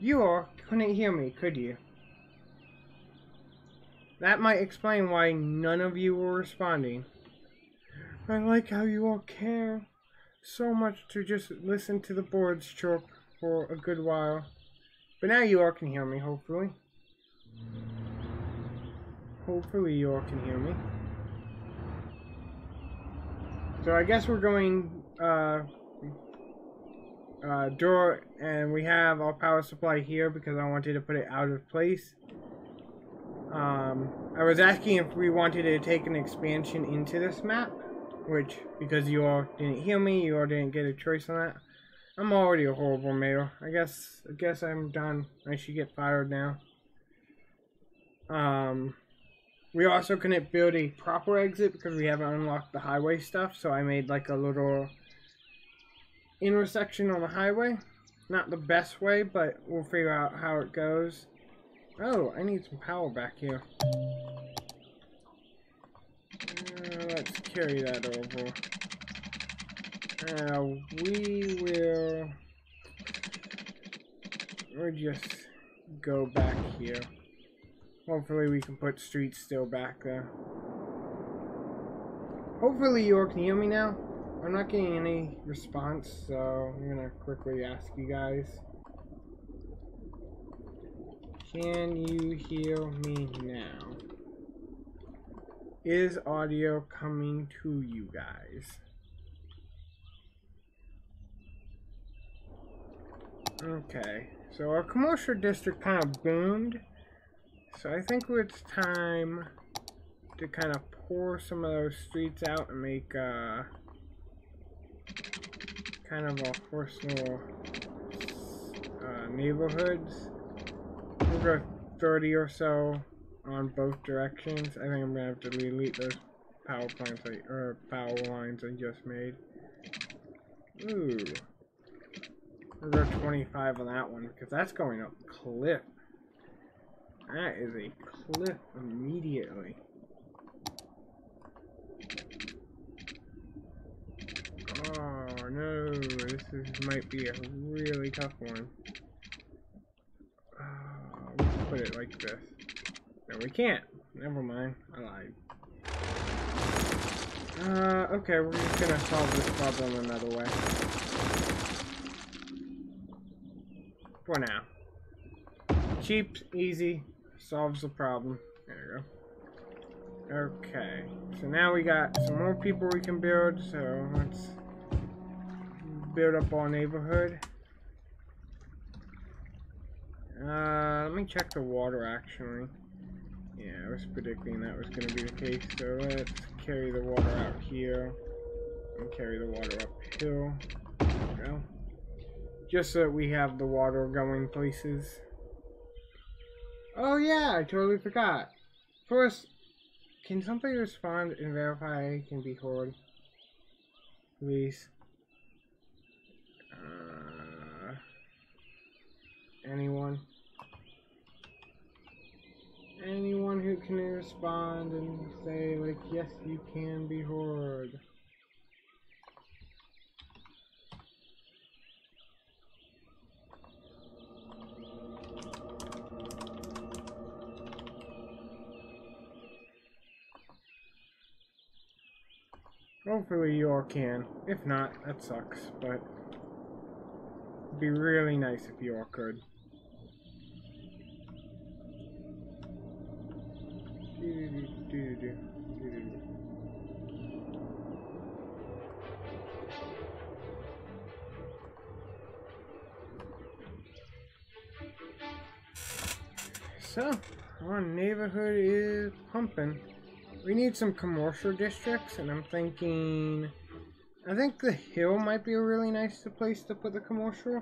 You all couldn't hear me, could you? That might explain why none of you were responding. I like how you all care so much to just listen to the boards chirp for a good while. But now you all can hear me, hopefully. Hopefully you all can hear me. So I guess we're going door, and we have our power supply here because I wanted to put it out of place. I was asking if we wanted to take an expansion into this map, which, because you all didn't hear me, you all didn't get a choice on that. I'm already a horrible mayor. I guess I'm done. I should get fired now. We also couldn't build a proper exit because we haven't unlocked the highway stuff, so I made like a little intersection on the highway. Not the best way, but we'll figure out how it goes. Oh, I need some power back here. Let's carry that over. We'll just go back here. Hopefully we can put streets still back there. Hopefully you all can hear me now. I'm not getting any response, so I'm gonna quickly ask you guys. Can you hear me now? Is audio coming to you guys? Okay, so our commercial district kind of boomed. So I think it's time to kind of pour some of those streets out and make kind of a personal neighborhoods. We'll go 30 or so on both directions. I think I'm gonna have to delete those power plants or power lines I just made. Ooh, we'll go 25 on that one because that's going up a cliff. That is a cliff immediately. Oh no, might be a really tough one. We'll put it like this. No, we can't. Never mind. I lied. Okay, we're just gonna solve this problem another way. For now. Cheap, easy, solves the problem. There we go. Okay, so now we got some more people we can build, so let's build up our neighborhood. Let me check the water actually. Yeah, I was predicting that was going to be the case, so let's carry the water out here and carry the water uphill. There we go. Just so that we have the water going places. Oh yeah, I totally forgot. First, can somebody respond and verify I can be heard? Please. Anyone? Anyone who can respond and say, like, yes, you can be heard. Hopefully you all can. If not, that sucks, but it'd be really nice if you all could. So, our neighborhood is pumping. We need some commercial districts, and I'm thinking, I think the hill might be a really nice place to put the commercial.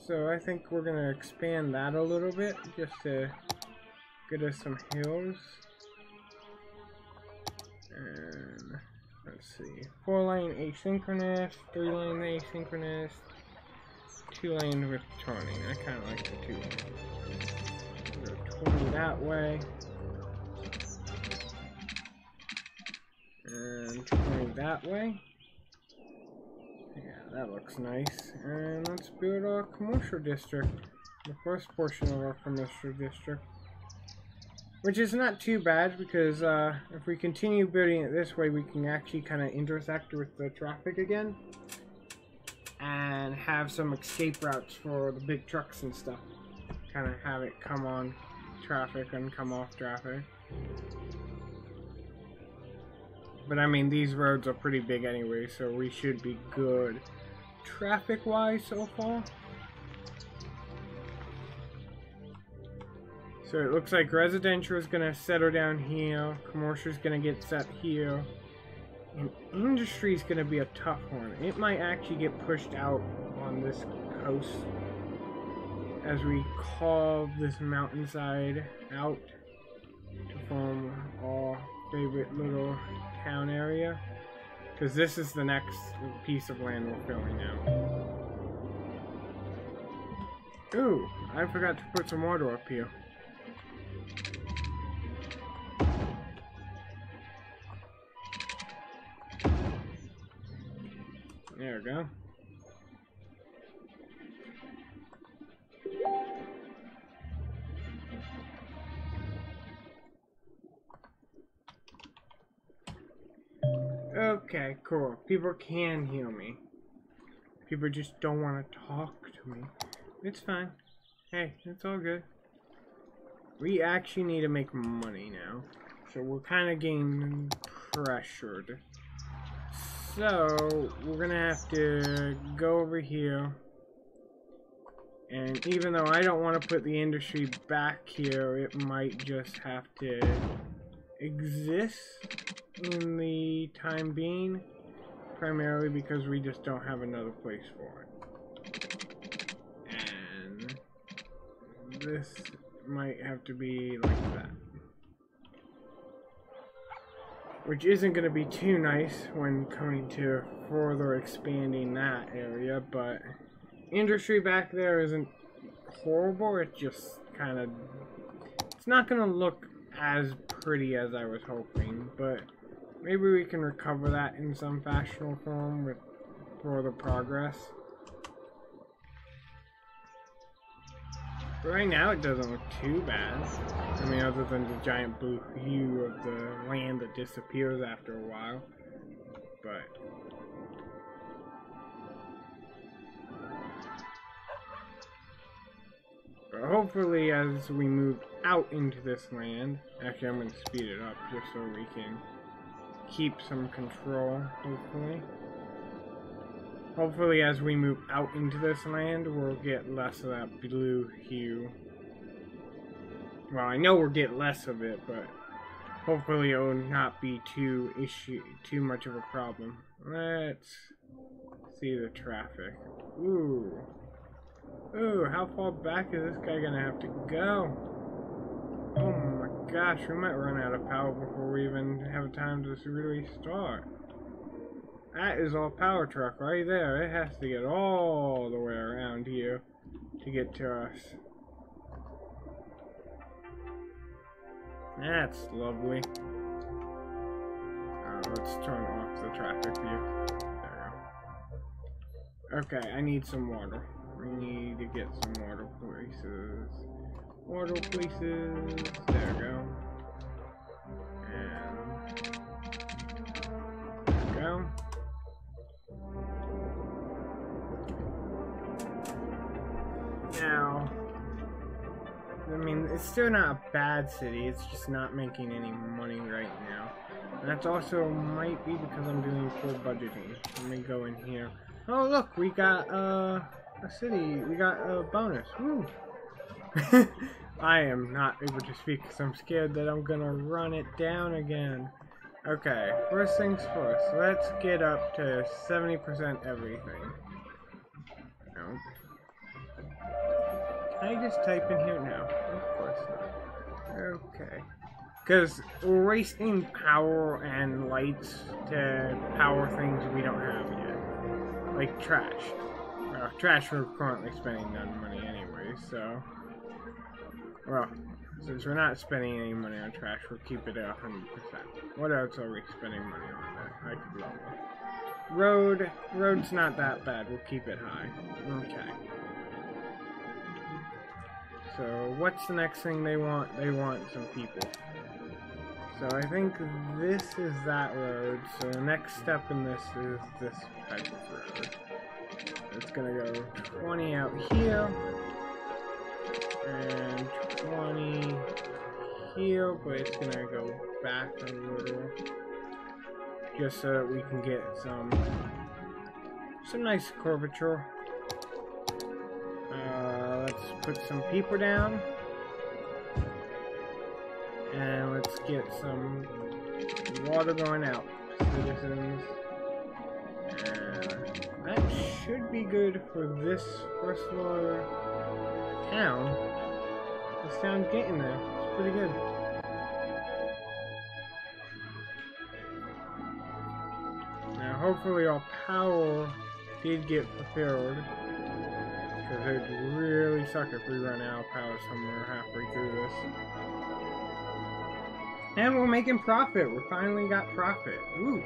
So I think we're gonna expand that a little bit, just to get us some hills. And let's see, 4-lane asynchronous, 3-lane asynchronous, 2-lane with turning. I kind of like the 2-lane. Go 20 that way. And 20 that way. Yeah, that looks nice. And let's build our commercial district. the first portion of our commercial district. Which is not too bad, because if we continue building it this way, we can actually kind of intersect with the traffic again. And have some escape routes for the big trucks and stuff. Kind of have it come on traffic and come off traffic. But I mean, these roads are pretty big anyway, so we should be good traffic-wise so far. So it looks like residential is going to settle down here, commercial is going to get set here, and industry is going to be a tough one. It might actually get pushed out on this coast as we carve this mountainside out to form our favorite little town area, because this is the next piece of land we're filling out. Ooh, I forgot to put some water up here. There we go. Okay, cool. People can hear me. People just don't want to talk to me. It's fine. Hey, it's all good. We actually need to make money now. So we're kind of getting pressured. So we're going to have to go over here. And even though I don't want to put the industry back here, it might just have to exist in the time being, primarily because we just don't have another place for it. And this might have to be like that, which isn't going to be too nice when coming to further expanding that area, but industry back there isn't horrible. It's just kind of, it's not going to look as pretty as I was hoping, but maybe we can recover that in some fashion or form with further progress. But right now it doesn't look too bad. I mean, other than the giant blue hue of the land that disappears after a while. But hopefully as we move out into this land, actually I'm going to speed it up just so we can keep some control, hopefully as we move out into this land we'll get less of that blue hue. Well, I know we'll get less of it, but hopefully it will not be too much of a problem. Let's see the traffic. Ooh, how far back is this guy gonna have to go? Oh my gosh, we might run out of power before we even have time to really start. That is our power truck right there. It has to get all the way around here to get to us. That's lovely. Let's turn off the traffic view. There we go. Okay, I need some water. We need to get some water places. Water places. There we go. And there we go. Now, I mean, it's still not a bad city, it's just not making any money right now. And that's also might be because I'm doing full budgeting. Let me go in here. Oh look, we got a city, we got a bonus. Woo! I am not able to speak because I'm scared that I'm gonna run it down again. Okay, first things first, let's get up to 70% everything. Nope. Can I just type in here now? Of course not. Okay. Because we're wasting power and lights to power things we don't have yet. Like trash. Well, trash we're currently spending none money anyway, so... Well, since we're not spending any money on trash, we'll keep it at 100%. What else are we spending money on that I could lower? Road's not that bad, we'll keep it high. Okay. So what's the next thing they want? They want some people. So I think this is that road. So the next step in this is this type of road. It's gonna go 20 out here and 20 here, but it's gonna go back a little just so that we can get some nice curvature. Let's put some people down. And let's get some water going out, citizens. And that should be good for this first floor town. This town's getting there. It's pretty good. Now, hopefully, our power did get fulfilled. Because it'd really suck if we run out of power somewhere halfway through this. And we're making profit. We finally got profit. Woo!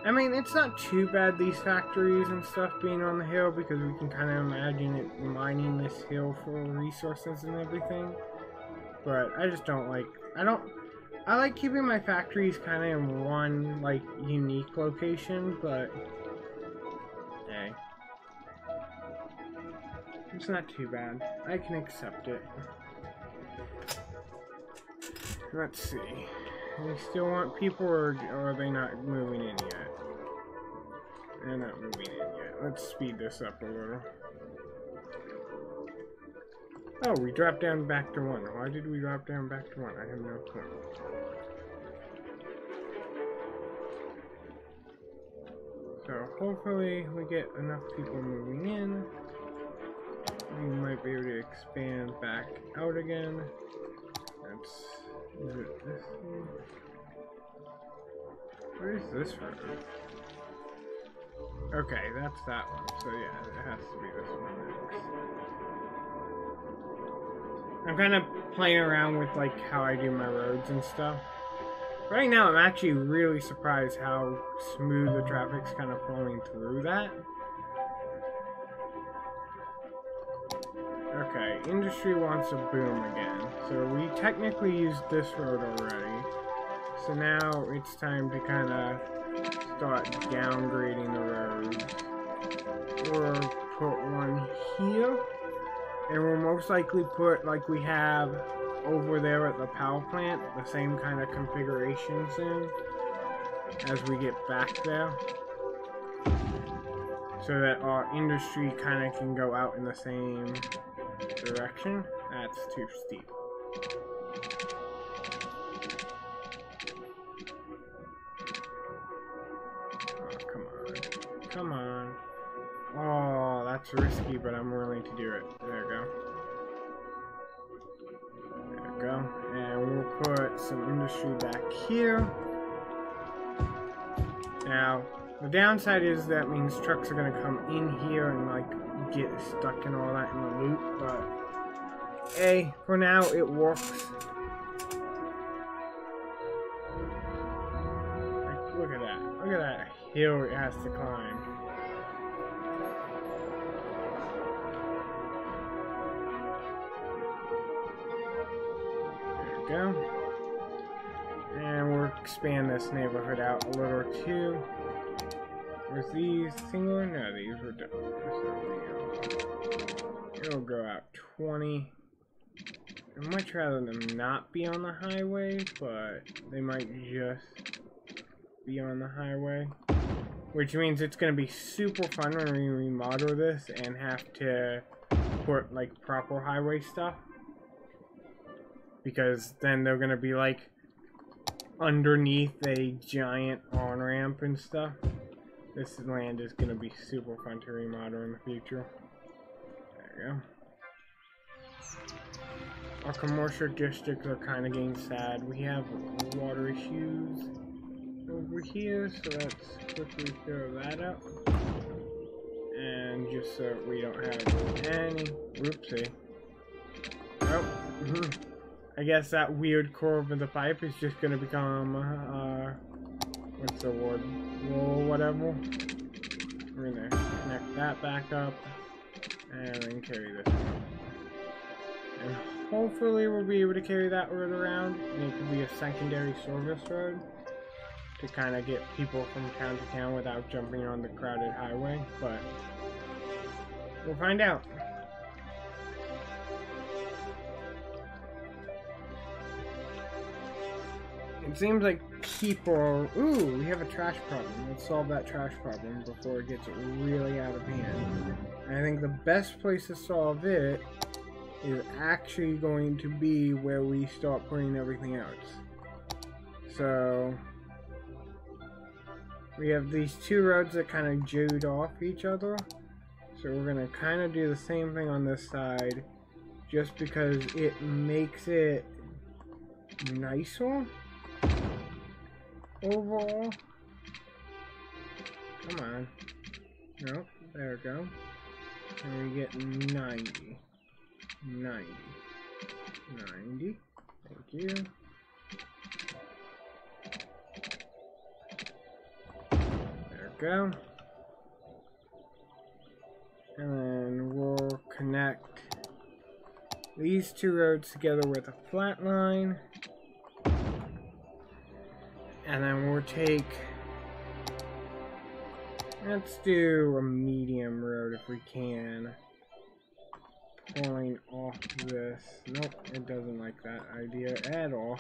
I mean, it's not too bad, these factories and stuff being on the hill, because we can kind of imagine it mining this hill for resources and everything. But I just don't like... I like keeping my factories kind of in one, like, unique location, but... Hey. It's not too bad. I can accept it. Let's see. They still want people, or are they not moving in yet? They're not moving in yet. Let's speed this up a little. Oh, we dropped down back to 1. Why did we drop down back to 1? I have no clue. So hopefully we get enough people moving in. We might be able to expand back out again. Is it this one? Where is this road? Okay, that's that one. So yeah, it has to be this one next. I'm kind of playing around with like how I do my roads and stuff. Right now I'm actually really surprised how smooth the traffic's kind of flowing through that. Okay, industry wants a boom again. So we technically used this road already. So now it's time to kind of start downgrading the roads. Or put one here. And we'll most likely put, like we have over there at the power plant, the same kind of configuration soon. As we get back there. So that our industry kind of can go out in the same direction. That's too steep. Oh, come on. Come on. Oh, that's risky, but I'm willing to do it. There we go. There we go. And we'll put some industry back here. Now, the downside is that means trucks are going to come in here and, like, get stuck and all that in the loop, but hey, for now it works. Like, look at that hill it has to climb. There we go. And we'll expand this neighborhood out a little too. Was these single? No, these were double. It'll go out 20. I'd much rather them not be on the highway, but they might just be on the highway. Which means it's going to be super fun when we remodel this and have to put like proper highway stuff. Because then they're going to be like underneath a giant on-ramp and stuff. This land is going to be super fun to remodel in the future. There you go. Our commercial districts are kind of getting sad. We have water issues over here, so let's quickly fill that up. And just so we don't have any... Whoopsie. Oh, I guess that weird curve in the pipe is just going to become... what's the word? Or whatever. We're gonna connect that back up, and then carry this one. And hopefully we'll be able to carry that road around, and it could be a secondary service road to kind of get people from town to town without jumping on the crowded highway, but we'll find out. It seems like people... Ooh, we have a trash problem. Let's solve that trash problem before it gets really out of hand. And I think the best place to solve it is actually going to be where we start putting everything else. So we have these two roads that kind of jewed off each other. So we're going to kind of do the same thing on this side, just because it makes it nicer overall. Come on. Nope, there we go. And we get 90. 90. 90. Thank you. There we go. And then we'll connect these two roads together with a flat line. And then we'll take, let's do a medium road if we can. Pulling off this. Nope, it doesn't like that idea at all.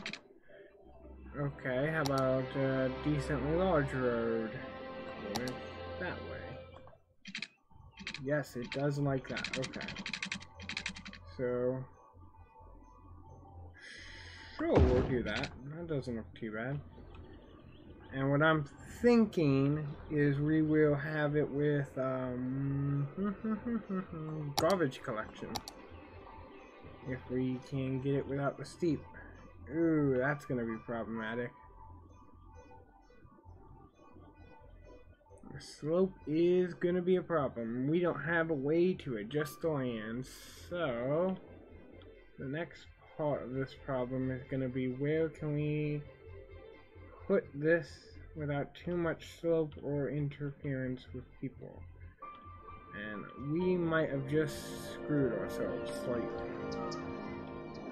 Okay, how about a decently large road? Going that way. Yes, it does like that. Okay. So, sure, we'll do that. That doesn't look too bad. And what I'm thinking is we will have it with garbage collection. If we can get it without the steep. Ooh, that's gonna be problematic. The slope is gonna be a problem. We don't have a way to adjust the land, so the next part of this problem is gonna be where can we put this without too much slope or interference with people. And we might have just screwed ourselves slightly.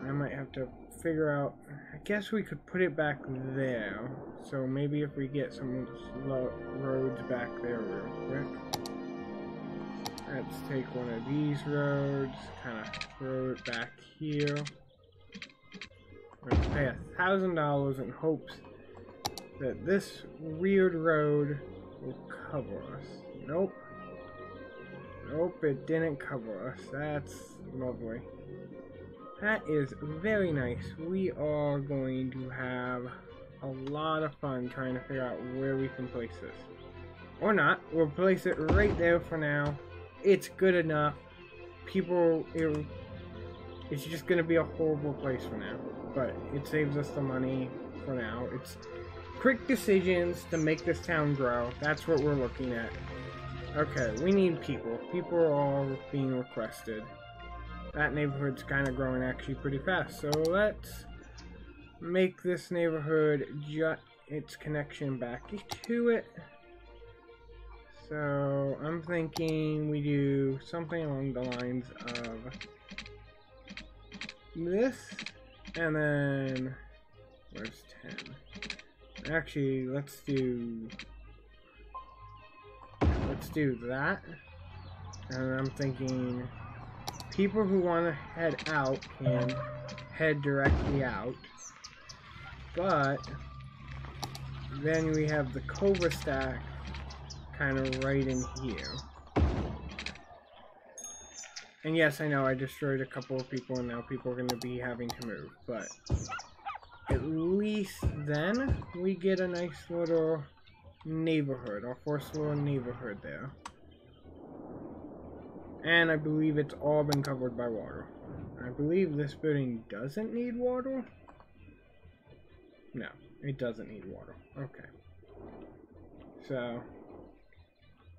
I might have to figure out, I guess we could put it back there. So maybe if we get some roads back there real quick. Let's take one of these roads, kind of throw it back here. Let's pay $1,000 in hopes that this weird road will cover us. Nope. Nope, it didn't cover us. That's lovely. That is very nice. We are going to have a lot of fun trying to figure out where we can place this. Or not. We'll place it right there for now. It's good enough. People, it's just going to be a horrible place for now. But it saves us the money for now. It's quick decisions to make this town grow. That's what we're looking at. Okay, we need people. People are all being requested. That neighborhood's kind of growing actually pretty fast. So let's make this neighborhood its connection back to it. So I'm thinking we do something along the lines of this, and then where's 10? Actually, let's do that. And I'm thinking people who want to head out can head directly out, but then we have the Cobra stack kind of right in here. And yes, I know I destroyed a couple of people and now people are going to be having to move, but at least then we get a nice little neighborhood, our first little neighborhood there. And I believe it's all been covered by water. I believe this building doesn't need water. No, it doesn't need water. Okay. So,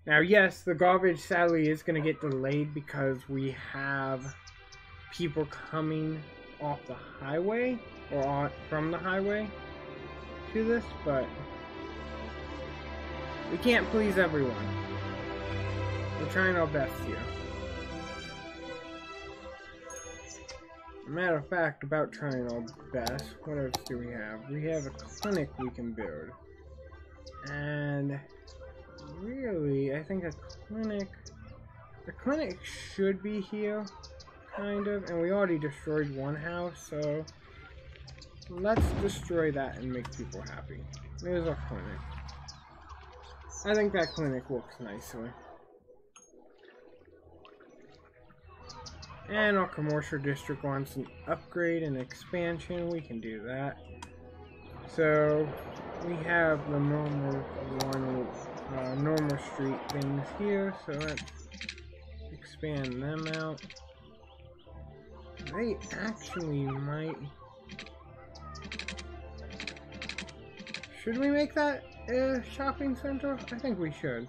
now yes, the garbage sadly is going to get delayed because we have people coming off the highway, or from the highway to this, but we can't please everyone. We're trying our best here. Matter of fact, about trying our best, what else do we have? We have a clinic we can build. And really, I think a clinic should be here, kind of, and we already destroyed one house, so let's destroy that and make people happy. There's our clinic. I think that clinic works nicely. And our commercial district wants an upgrade and expansion. We can do that. So we have the normal street things here. So let's expand them out. They actually might. Should we make that a shopping center? I think we should.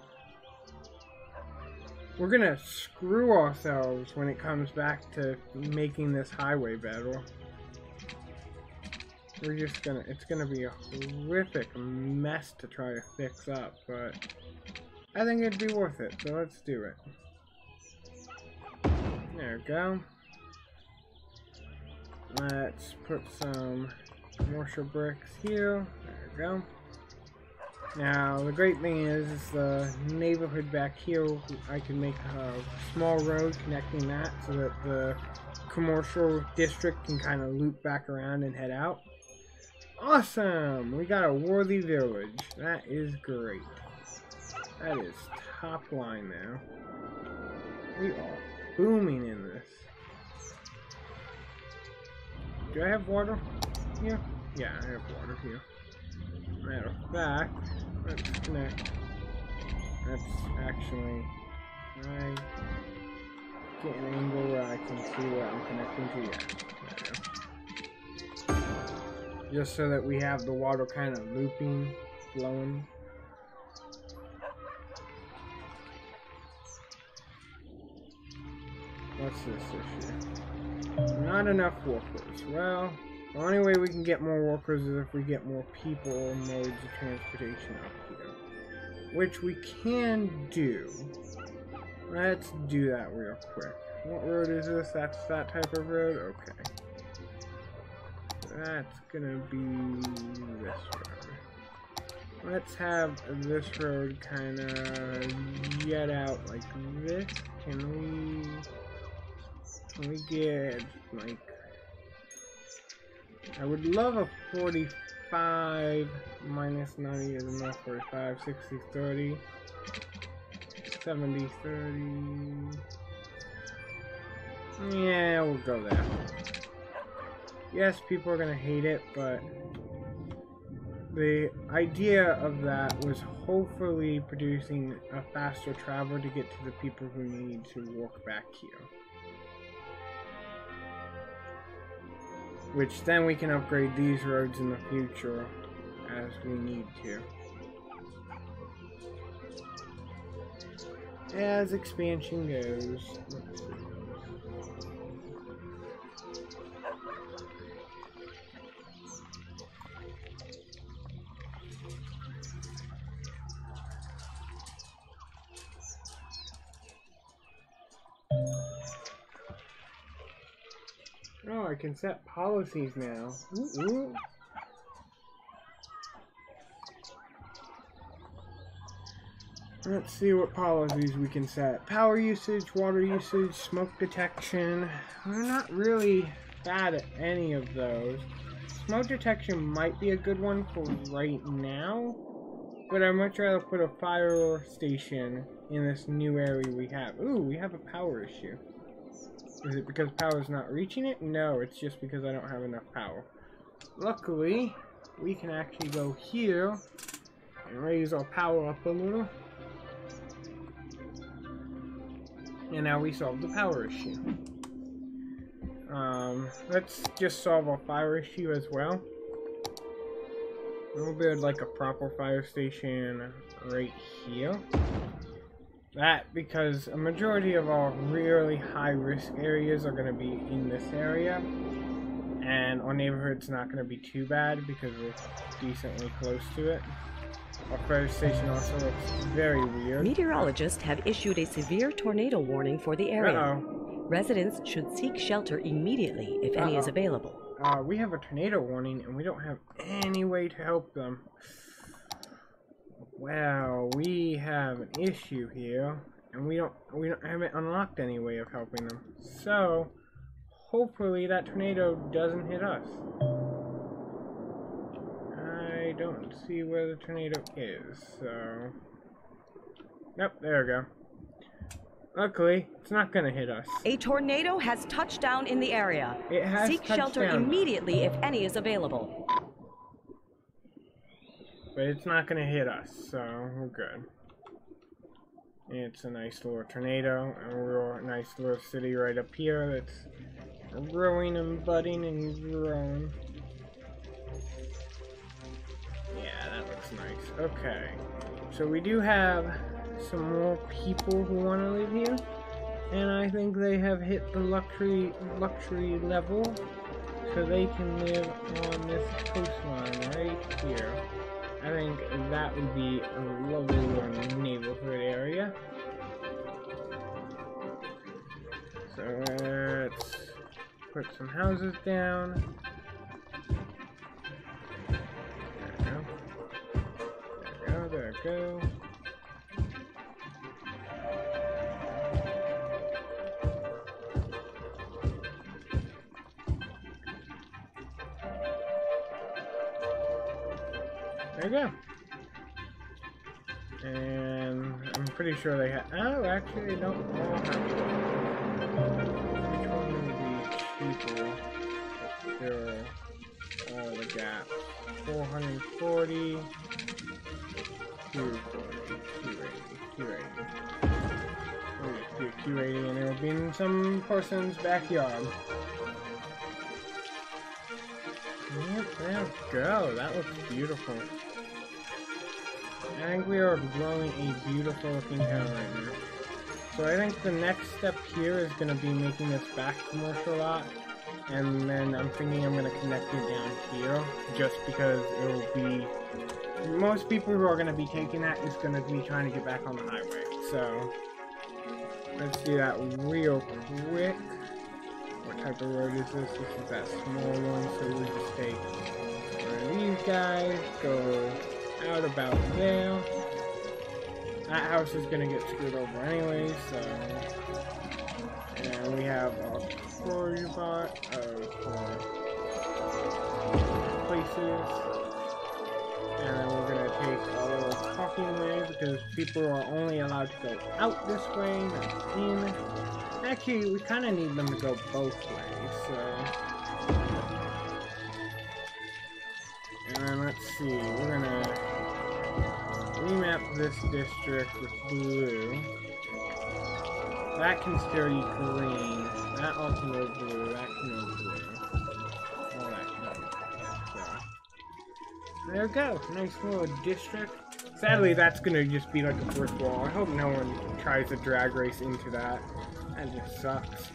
We're gonna screw ourselves when it comes back to making this highway better. We're just gonna, it's gonna be a horrific mess to try to fix up, but I think it'd be worth it, so let's do it. There we go. Let's put some commercial bricks here. There we go. Now, the great thing is the neighborhood back here, I can make a small road connecting that so that the commercial district can kind of loop back around and head out. Awesome! We got a worthy village. That is great. That is top line now. We are booming in this. Do I have water here? Yeah, I have water here. Matter of fact, let's connect. That's actually, I get an angle where I can see what I'm connecting to. Yeah, there we go. Just so that we have the water kind of looping, flowing. What's this issue? Not enough workers. Well, the only way we can get more workers is if we get more people or modes of transportation up here. Which we can do. Let's do that real quick. What road is this? That's that type of road? Okay. That's gonna be this road. Let's have this road kind of jet out like this. Can we get like, I would love a 45 minus 90 is enough. 45, 60, 30, 70, 30. Yeah, we'll go there. Yes, people are gonna hate it, but the idea of that was hopefully producing a faster travel to get to the people who need to walk back here. Which then we can upgrade these roads in the future as we need to. As expansion goes, let's see. Oh, I can set policies now. Ooh. Let's see what policies we can set. Power usage, water usage, smoke detection. We're not really bad at any of those. Smoke detection might be a good one for right now, but I'd much rather put a fire station in this new area we have. Ooh, we have a power issue. Is it because power's not reaching it? No, it's just because I don't have enough power. Luckily, we can actually go here and raise our power up a little. And now we solved the power issue. Let's just solve our fire issue as well. We'll build like a proper fire station right here. That because a majority of our really high risk areas are going to be in this area, and our neighborhood's not going to be too bad because we're decently close to it. Our fire station also looks very weird. Meteorologists have issued a severe tornado warning for the area. Uh-oh. Residents should seek shelter immediately if any is available. We have a tornado warning and we don't have any way to help them. Well, we have an issue here, and we haven't unlocked any way of helping them. So, hopefully that tornado doesn't hit us. I don't see where the tornado is, so... Nope, there we go. Luckily, it's not gonna hit us. A tornado has touched down in the area. It has Seek touched shelter down. immediately if any is available. But it's not gonna hit us, so we're good. It's a nice little tornado, and we're a nice little city right up here that's growing and budding and growing. Yeah, that looks nice. Okay, so we do have some more people who want to live here, and I think they have hit the luxury level, so they can live on this coastline right here. I think that would be a lovely little neighborhood area. So let's put some houses down. There we go. There we go. There you go. And I'm pretty sure they have. Oh, actually, they don't all have to. Which one would be cheaper? Let's fill all the gaps. 440, 240, 280, 280. We'll just do 280, and it'll be in some person's backyard. Yep, there we go. That looks beautiful. I think we are growing a beautiful looking town right now. So I think the next step here is going to be making this back commercial lot. And then I'm thinking I'm going to connect it down here. Just because it will be... Most people who are going to be taking that is going to be trying to get back on the highway. So let's do that real quick. What type of road is this? This is that small one, so we'll just take one of these guys, go out about there. That house is gonna get screwed over anyway, so... And we have a storage bot for places. And then we're gonna take a little parking way, because people are only allowed to go out this way, not in. Actually, we kind of need them to go both ways, so... And then let's see, we're gonna remap this district with blue. That can still be green. That also no blue. That can no blue. All that can go. So. There we go. Nice little district. Sadly, that's gonna just be like a brick wall. I hope no one tries to drag race into that. That just sucks.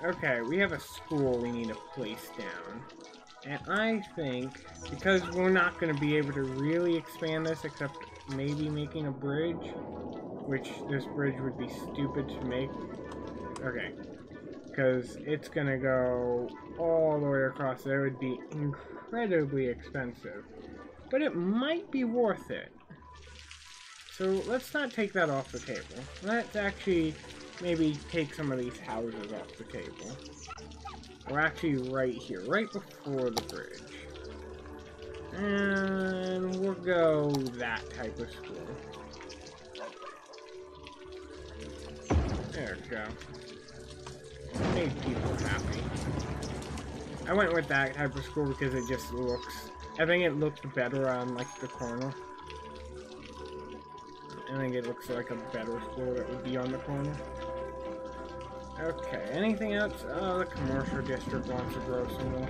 Okay, we have a school we need to place down. And I think, because we're not going to be able to really expand this except maybe making a bridge, which this bridge would be stupid to make. Okay, because it's going to go all the way across there. It would be incredibly expensive, but it might be worth it. So let's not take that off the table. Let's actually maybe take some of these houses off the table. We're actually right here, right before the bridge. And we'll go that type of school. There we go. Made people happy. I went with that type of school because it just looks... I think it looked better on, like, the corner. I think it looks like a better school that would be on the corner. Okay, anything else? Oh, the commercial district wants to grow some more.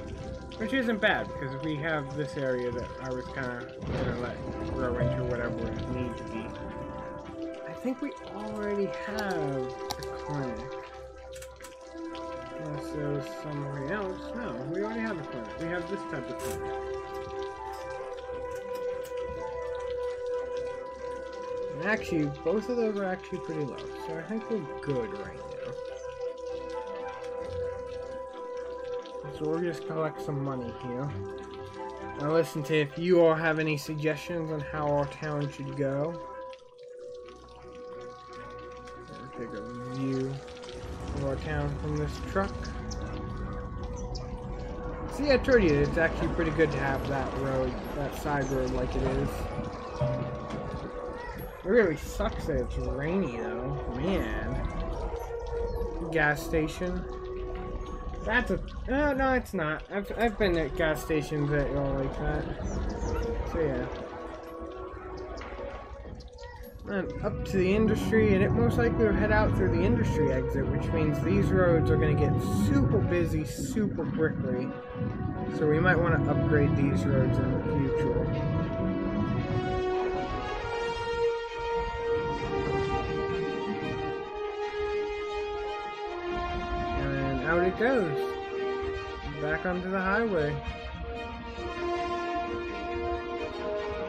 Which isn't bad, because we have this area that I was kind of going to let grow into whatever it needs to be. I think we already have a clinic. Unless there's something else. No, we already have a clinic. We have this type of clinic. And actually, both of those are actually pretty low, so I think we're good right now. So we'll just collect some money here. Now listen to if you all have any suggestions on how our town should go. I'll take a view of our town from this truck. See, I told you, it's actually pretty good to have that road, that side road like it is. It really sucks that it's rainy though, man. Gas station. That's a, no it's not. I've been at gas stations that are like that. So yeah. And up to the industry, and it most likely will head out through the industry exit, which means these roads are going to get super busy super quickly. So we might want to upgrade these roads in the future. And out it goes. Back onto the highway.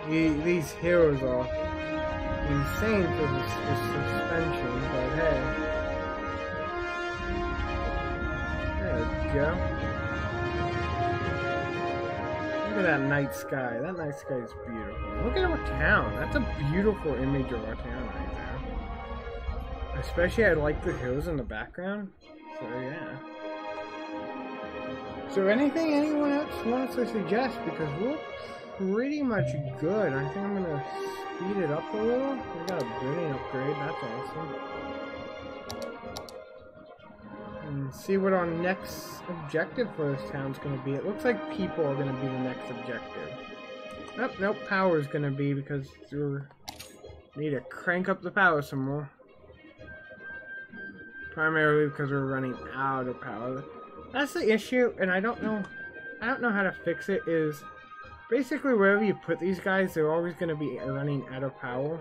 These hills are insane for the suspension, but hey. There we go. Look at that night sky. That night sky is beautiful. Look at our town. That's a beautiful image of our town right there. Especially I like the hills in the background. So yeah. So anything anyone else wants to suggest, because we're pretty much good. I think I'm gonna speed it up a little. We got a building upgrade, that's awesome. And see what our next objective for this town's gonna be. It looks like people are gonna be the next objective. Oh, nope, power is gonna be, because we need to crank up the power some more. Primarily because we're running out of power. That's the issue, and I don't know how to fix it, is basically wherever you put these guys, they're always going to be running out of power.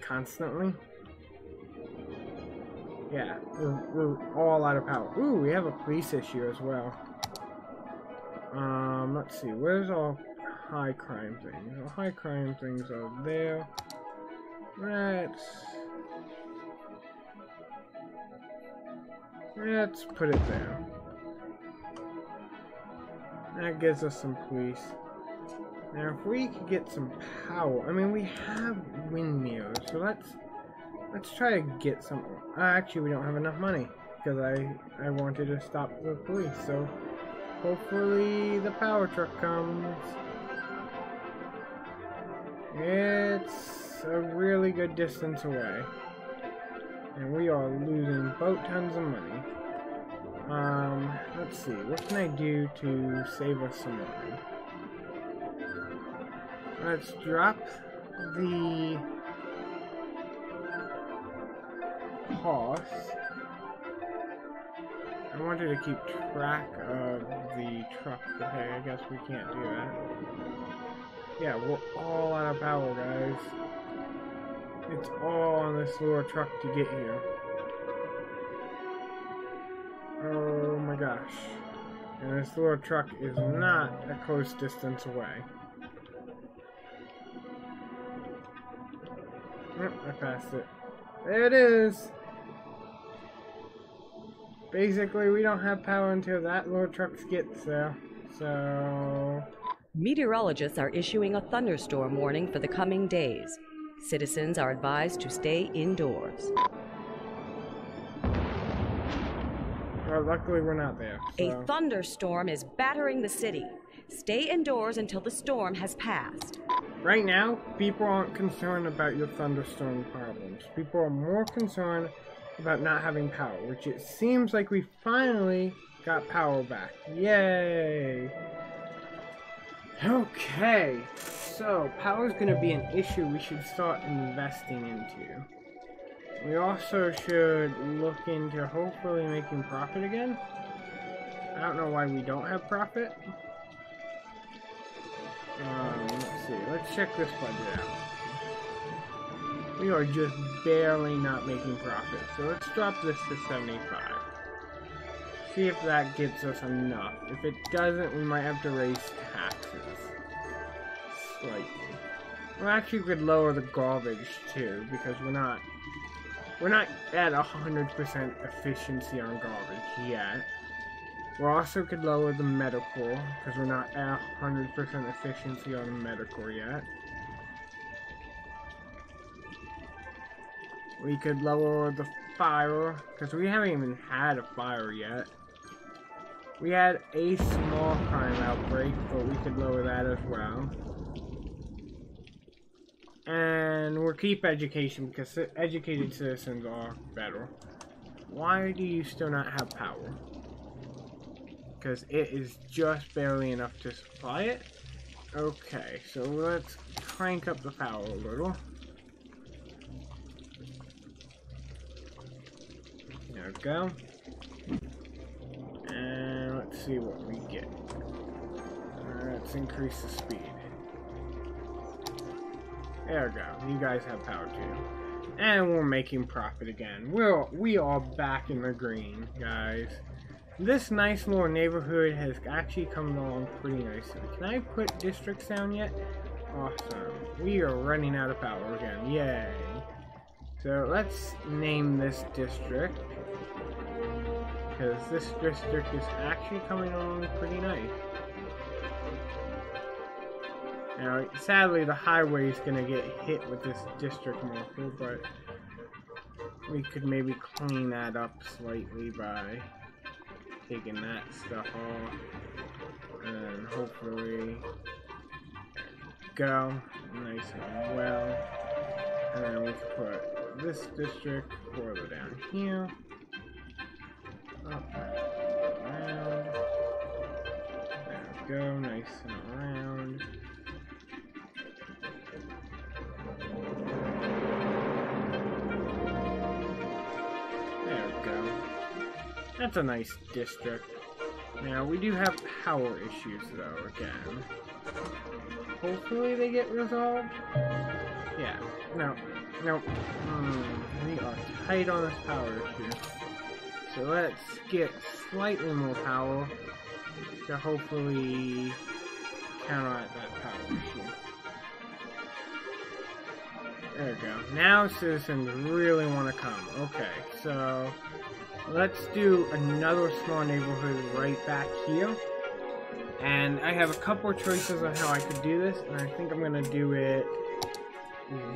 Constantly. Yeah, we're all out of power. Ooh, we have a police issue as well. Let's see, where's our high crime things? Our high crime things are there. Let's put it there. That gives us some police. Now if we could get some power, I mean we have windmills, so let's try to get some. Actually we don't have enough money because I wanted to stop the police, so hopefully the power truck comes. It's a really good distance away. And we are losing boat tons of money. Let's see, what can I do to save us some money? Let's drop the cost. I wanted to keep track of the truck, but hey, I guess we can't do that. Yeah, we're all out of power, guys. It's all on this little truck to get here. Oh my gosh. And this little truck is not a close distance away. Oh, I passed it. There it is! Basically, we don't have power until that little truck gets there. So... Meteorologists are issuing a thunderstorm warning for the coming days. Citizens are advised to stay indoors. Well, luckily we're not there. So. A thunderstorm is battering the city. Stay indoors until the storm has passed. Right now, people aren't concerned about your thunderstorm problems. People are more concerned about not having power, which it seems like we finally got power back. Yay! Okay, so power is going to be an issue we should start investing into. We also should look into hopefully making profit again. I don't know why we don't have profit. Let's see, let's check this budget out. We are just barely not making profit, so let's drop this to 75. See if that gets us enough. If it doesn't, we might have to raise taxes. Slightly. We actually could lower the garbage too, because we're not at 100% efficiency on garbage yet. We also could lower the medical, because we're not at 100% efficiency on medical yet. We could lower the fire, because we haven't even had a fire yet. We had a small crime outbreak, but we could lower that as well. And we'll keep education, because educated citizens are better. Why do you still not have power? Because it is just barely enough to supply it. Okay, so let's crank up the power a little. There we go. And let's see what we get. Let's increase the speed. There we go. You guys have power too. And we're making profit again. We are back in the green, guys. This nice little neighborhood has actually come along pretty nicely. Can I put districts down yet? Awesome. We are running out of power again. Yay. So let's name this district, because this district is actually coming along pretty nice. Now, sadly, the highway is going to get hit with this district marker, but we could maybe clean that up slightly by taking that stuff off, and hopefully go nice and well. And then we can put this district further down here, up around. There we go, nice and around. There we go. That's a nice district. Now, we do have power issues, though, again. Hopefully they get resolved. Yeah. No. We are tight on this power issue. So let's get slightly more power to hopefully counteract that power issue. There we go. Now citizens really want to come. Okay, so let's do another small neighborhood right back here. And I have a couple of choices on how I could do this, and I think I'm going to do it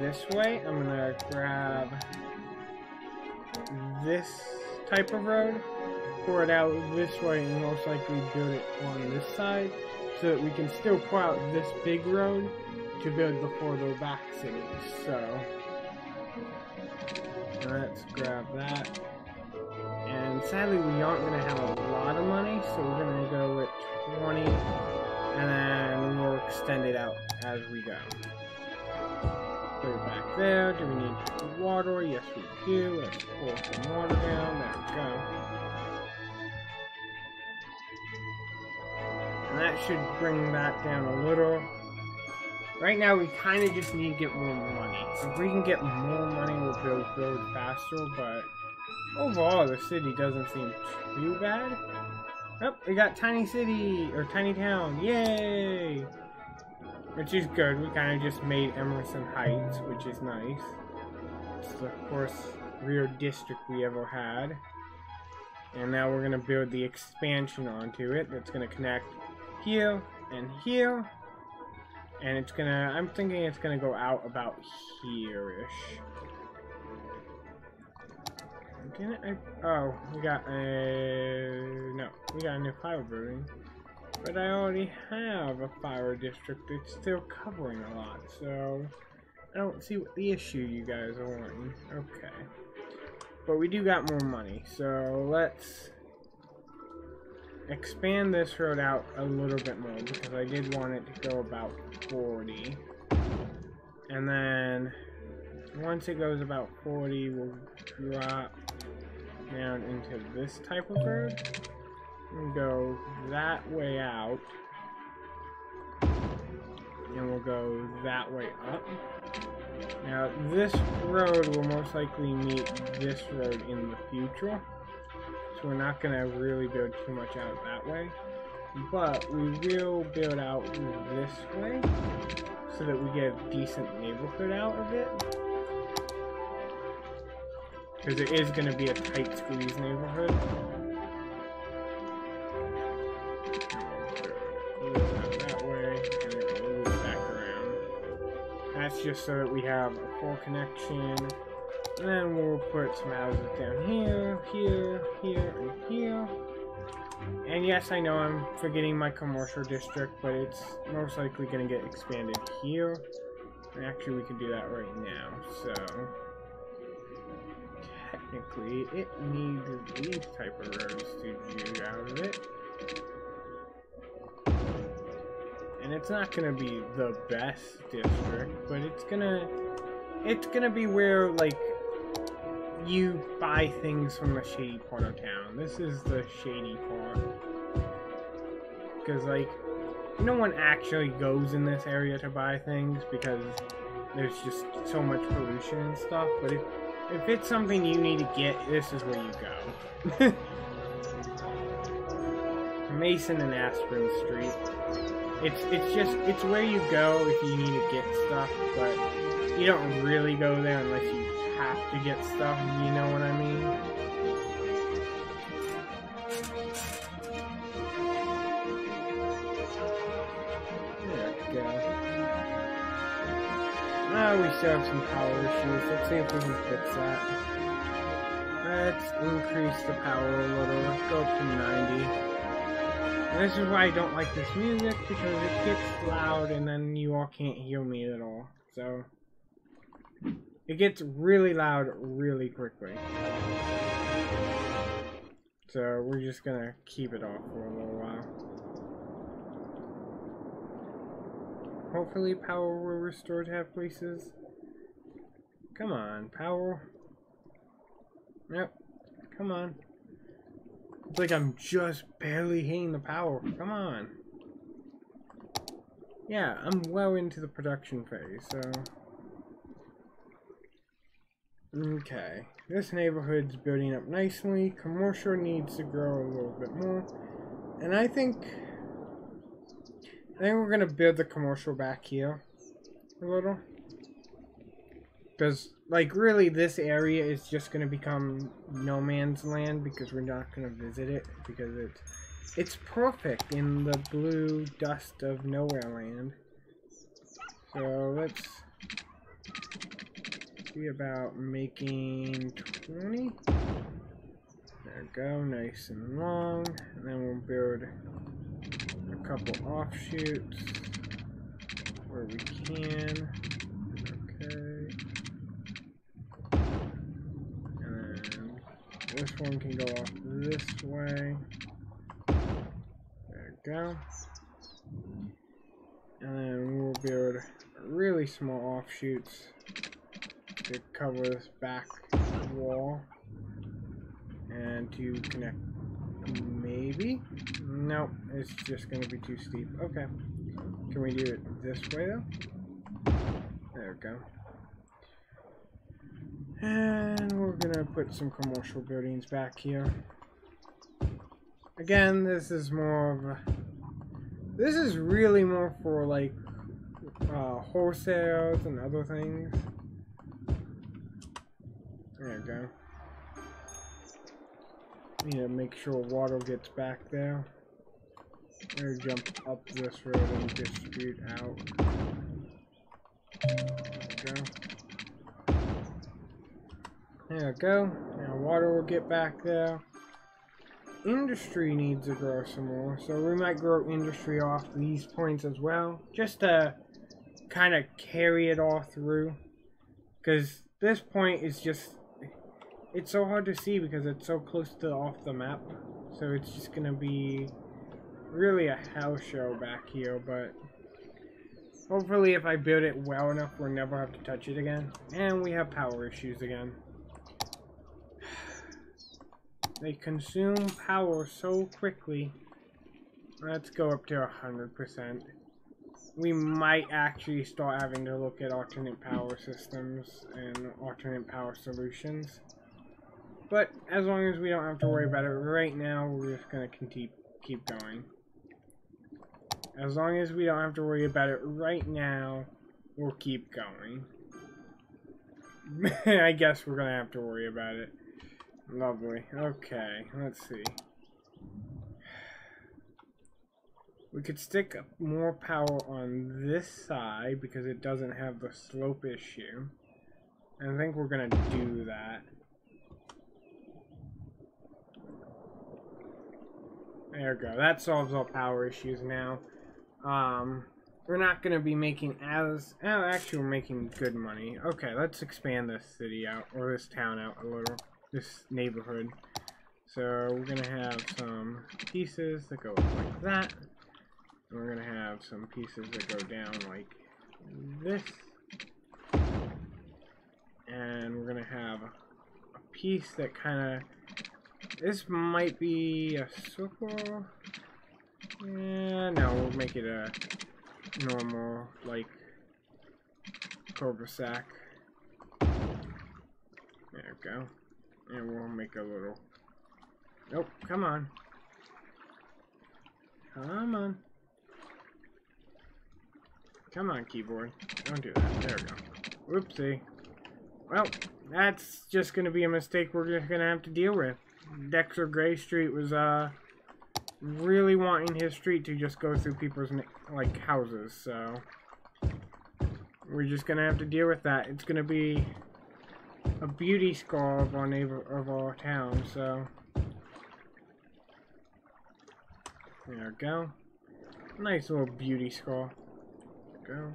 this way. I'm going to grab this type of road, pour it out this way, and most likely build it on this side, so that we can still pour out this big road to build the further back cities. So let's grab that. And sadly, we aren't going to have a lot of money, so we're going to go with 20, and then we'll extend it out as we go. Put it back there. Do we need water? Yes, we do. Let's pour some water down. There we go. And that should bring that down a little. Right now, we kind of just need to get more money. If we can get more money, we'll build faster, but overall, the city doesn't seem too bad. Oh, we got tiny city, or tiny town, yay! Which is good. We kind of just made Emerson Heights, which is nice. It's the first rear district we ever had. And now we're going to build the expansion onto it. That's going to connect here and here. And it's going to, I'm thinking it's going to go out about here-ish. Didn't I? Oh, we got a... No, we got a new fire building. But I already have a fire district. It's still covering a lot, so I don't see what the issue you guys are wanting. Okay. But we do got more money, so let's expand this road out a little bit more, because I did want it to go about 40. And then once it goes about 40, we'll drop down into this type of road and go that way out, and we'll go that way up. Now this road will most likely meet this road in the future, so we're not going to really build too much out that way, but we will build out this way so that we get a decent neighborhood out of it. Because it is going to be a tight squeeze neighborhood. That way, and then we'll move back around. That's just so that we have a full connection. And then we'll put some houses down here, here, here, and here. And yes, I know I'm forgetting my commercial district, but it's most likely going to get expanded here. And actually, we can do that right now. So, technically, it needs these type of roads to get out of it. And it's not going to be the best district, but it's gonna be where, like, you buy things from the shady part of town. This is the shady part. Because, like, no one actually goes in this area to buy things because there's just so much pollution and stuff. But if it's something you need to get, this is where you go. Mason and Aspen Street. It's where you go if you need to get stuff, but you don't really go there unless you have to get stuff, you know what I mean? There we go. Now we still have some power issues. Let's see if we can fix that. Let's increase the power a little. Let's go up to 90. And this is why I don't like this music, because it gets loud and then you all can't hear me at all. So it gets really loud really quickly. So we're just gonna keep it off for a little while. Hopefully power will restore to have places. Come on, power. Yep, come on. It's like I'm just barely hitting the power. Come on. Yeah, I'm well into the production phase, so... Okay, this neighborhood's building up nicely. Commercial needs to grow a little bit more. And I think we're gonna build the commercial back here a little. Because, like, really this area is just gonna become no man's land because we're not gonna visit it, because it's perfect in the blue dust of nowhere land. So let's see about making 20. There we go, nice and long. And then we'll build a couple offshoots where we can. Okay. And then this one can go off this way. There we go. And then we'll build really small offshoots to cover this back wall and to connect. Maybe? Nope, it's just going to be too steep. Okay. Can we do it this way though? There we go. And we're going to put some commercial buildings back here. Again, this is more of a... This is really more for, like, wholesales and other things. There we go. Need to make sure water gets back there. We're gonna jump up this road and distribute out. There we go. There we go. Now water will get back there. Industry needs to grow some more, so we might grow industry off these points as well, just to kind of carry it all through. Because this point is just, it's so hard to see because it's so close to off the map. So it's just gonna be really a hell show back here, but hopefully if I build it well enough, we'll never have to touch it again. And we have power issues again. They consume power so quickly. Let's go up to 100%. We might actually start having to look at alternate power systems and alternate power solutions. But as long as we don't have to worry about it right now, we're just going to keep going. As long as we don't have to worry about it right now, we'll keep going. I guess we're gonna have to worry about it. Lovely. Okay, let's see. We could stick more power on this side because it doesn't have the slope issue. And I think we're gonna do that. There we go. That solves all power issues now. We're not going to be making as... Oh, actually, we're making good money. Okay, let's expand this city out, or this town out a little. This neighborhood. So, we're going to have some pieces that go like that. And we're going to have some pieces that go down like this. And we're going to have a piece that kind of... This might be a circle. Yeah, no, we'll make it a normal, like, cul-de-sac. There we go. And we'll make a little... Nope, come on. Come on. Come on, keyboard. Don't do that. There we go. Whoopsie. Well, that's just going to be a mistake we're just going to have to deal with. Dexter Gray Street was, really wanting his street to just go through people's, like, houses, so... We're just gonna have to deal with that. It's gonna be a beauty score of our town, so... There we go. Nice little beauty score. There we go.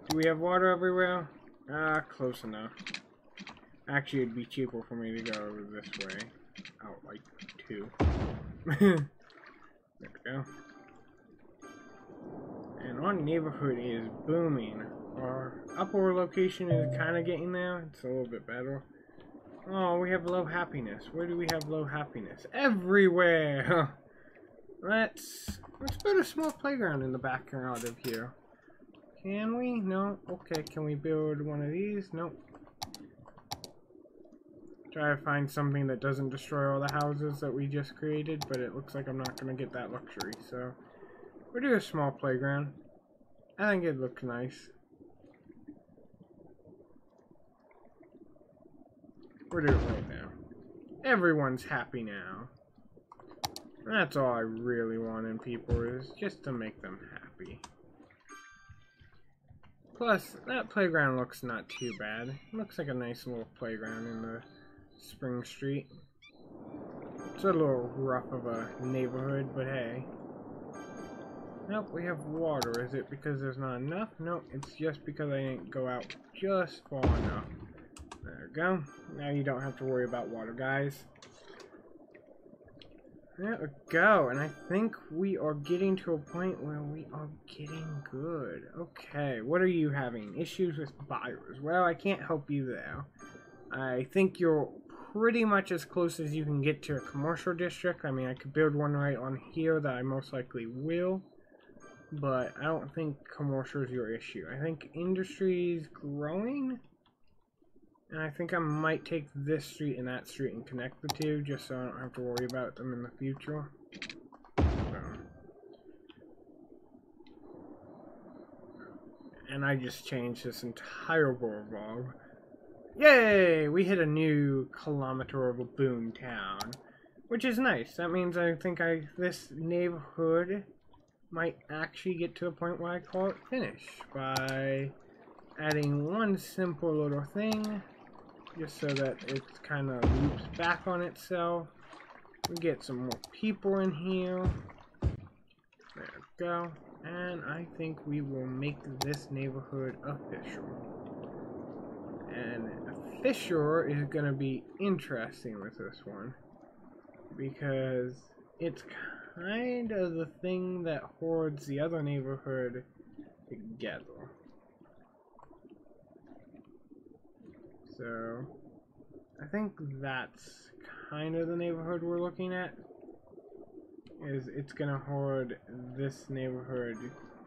Do we have water everywhere? Close enough. Actually, it'd be cheaper for me to go this way. Out like 2. There we go. And our neighborhood is booming. Our upper location is kind of getting there. It's a little bit better. Oh, we have low happiness. Where do we have low happiness? Everywhere! Let's build a small playground in the background of here. Can we? No? Okay, can we build one of these? Nope. Try to find something that doesn't destroy all the houses that we just created, but it looks like I'm not going to get that luxury, so we'll do a small playground. I think it looks nice. We'll do it right now. Everyone's happy now. That's all I really want in people, is just to make them happy. Plus, that playground looks not too bad. It looks like a nice little playground in the Spring Street. It's a little rough of a neighborhood, but hey. Nope, we have water. Is it because there's not enough? Nope, it's just because I didn't go out just far enough. There we go. Now you don't have to worry about water, guys. There we go, and I think we are getting to a point where we are getting good. Okay, what are you having? Issues with buyers? Well, I can't help you there. I think you're pretty much as close as you can get to a commercial district. I mean, I could build one right on here that I most likely will, but I don't think commercial is your issue. I think industry is growing, and I think I might take this street and that street and connect the two, just so I don't have to worry about them in the future. So. And I just changed this entire boulevard. Yay! We hit a new kilometer of a boom town, which is nice. That means I think this neighborhood might actually get to a point where I call it finished by adding one simple little thing, just so that it kind of loops back on itself. We get some more people in here. There we go. And I think we will make this neighborhood official. And official is going to be interesting with this one, because it's kind of the thing that holds the other neighborhood together. So I think that's kind of the neighborhood we're looking at. Is it's gonna hold this neighborhood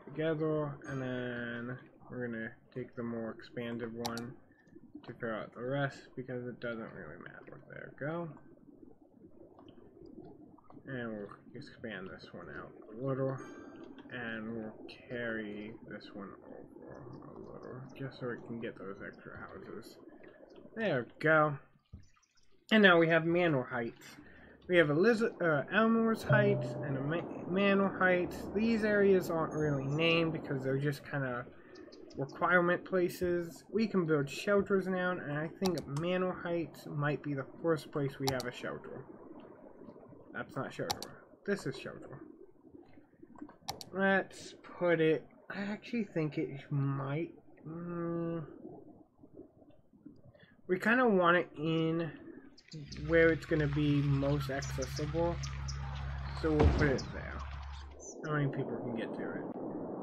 together, and then we're gonna take the more expanded one to fill out the rest, because it doesn't really matter. There we go. And we'll expand this one out a little. And we'll carry this one over a little, just so we can get those extra houses. There we go. And now we have Manor Heights. We have Elmore's Heights and a Manor Heights. These areas aren't really named because they're just kind of requirement places. We can build shelters now, and I think Manor Heights might be the first place we have a shelter. That's not shelter. This is shelter. Let's put it... I actually think it might... we kind of want it in where it's going to be most accessible. So we'll put it there. How many people can get to it?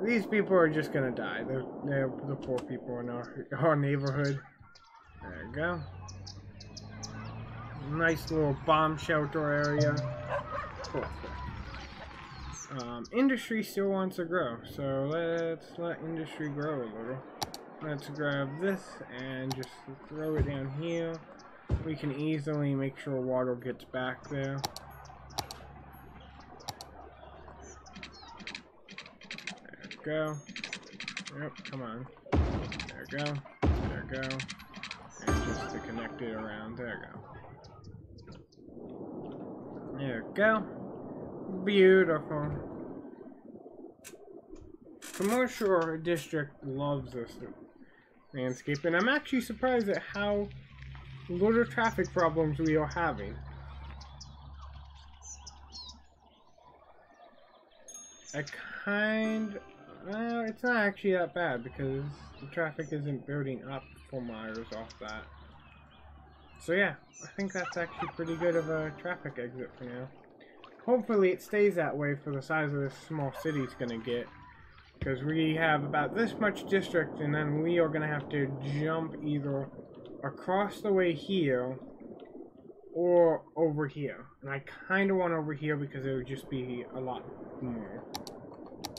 These people are just going to die. They're the poor people in our neighborhood. There we go. Nice little bomb shelter area. Perfect. Industry still wants to grow, so let's let industry grow a little. Let's grab this and just throw it down here. We can easily make sure water gets back there. There we go. Yep, come on. There we go. There we go. And just to connect it around. There we go. There we go. Beautiful. Commercial district loves this landscape, and I'm actually surprised at how little traffic problems we are having. Well, it's not actually that bad because the traffic isn't building up for miles off that. So yeah, I think that's actually pretty good of a traffic exit for now. Hopefully it stays that way for the size of this small city it's gonna get. Because we have about this much district, and then we are gonna have to jump either across the way here or over here. And I kinda want over here because it would just be a lot more.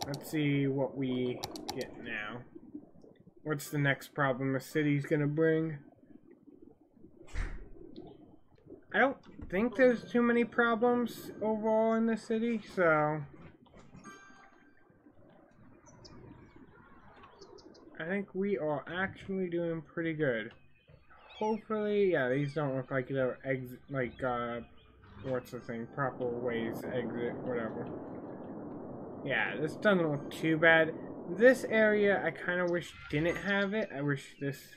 Let's see what we get now. What's the next problem the city's gonna bring? I don't think there's too many problems overall in the city, so I think we are actually doing pretty good. Hopefully, yeah, these don't look like they're exit, like, what's the thing, proper ways to exit, whatever. Yeah, this doesn't look too bad. This area, I kind of wish didn't have it. I wish this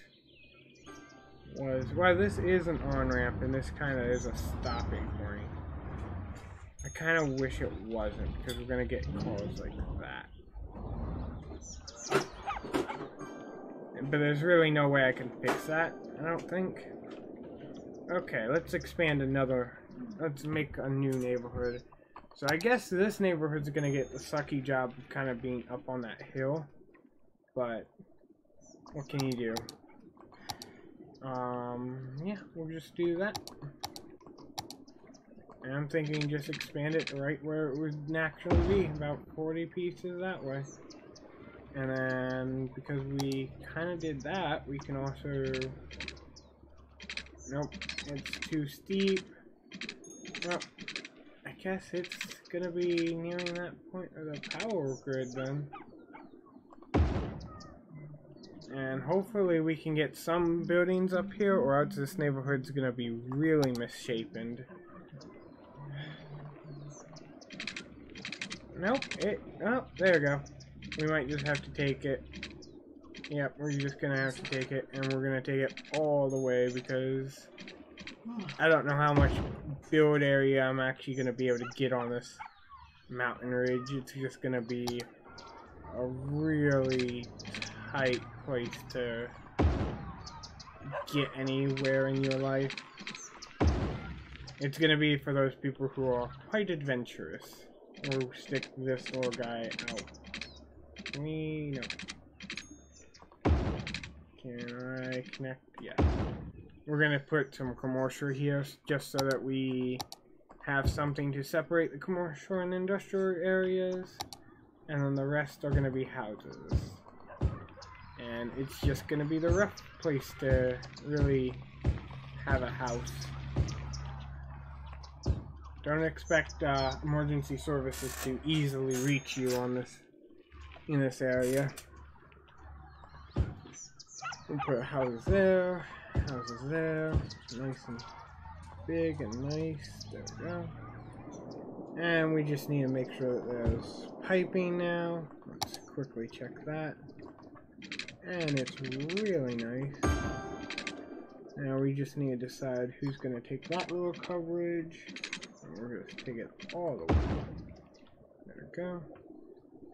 was, well, this is an on-ramp, and this kind of is a stopping point. I kind of wish it wasn't, because we're going to get calls like that. But there's really no way I can fix that, I don't think. Okay, let's expand another, let's make a new neighborhood. So I guess this neighborhood's going to get the sucky job of kind of being up on that hill. But what can you do? Yeah, we'll just do that. And I'm thinking just expand it right where it would naturally be, about 40 pieces that way. And then, because we kind of did that, we can also... Nope, it's too steep. Well, I guess it's gonna be nearing that point of the power grid then. And hopefully we can get some buildings up here, or else this neighborhood's gonna be really misshapen. Nope, oh, there we go. We might just have to take it. Yep, we're just gonna have to take it, and we're gonna take it all the way because I don't know how much build area I'm actually gonna be able to get on this mountain ridge. It's just gonna be a really tight place to get anywhere in your life. It's gonna be for those people who are quite adventurous, or stick this little guy out. No. Can I connect? Yes. We're gonna put some commercial here just so that we have something to separate the commercial and industrial areas, and then the rest are gonna be houses. And it's just gonna be the rough place to really have a house. Don't expect emergency services to easily reach you on this in this area. We'll put houses there, nice and big and nice. There we go. And we just need to make sure that there's piping now. Let's quickly check that. And it's really nice. Now we just need to decide who's going to take that little coverage. And we're going to take it all the way. There we go.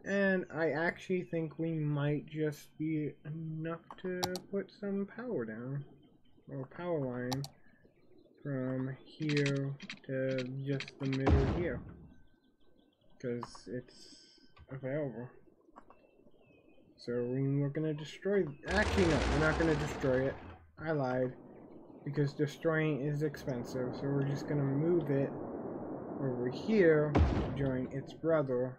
And I actually think we might just be enough to put some power down. Or power line from here to just the middle here. Because it's available. So we're going to destroy... Actually, no, we're not going to destroy it. I lied. Because destroying is expensive. So we're just going to move it over here to join its brother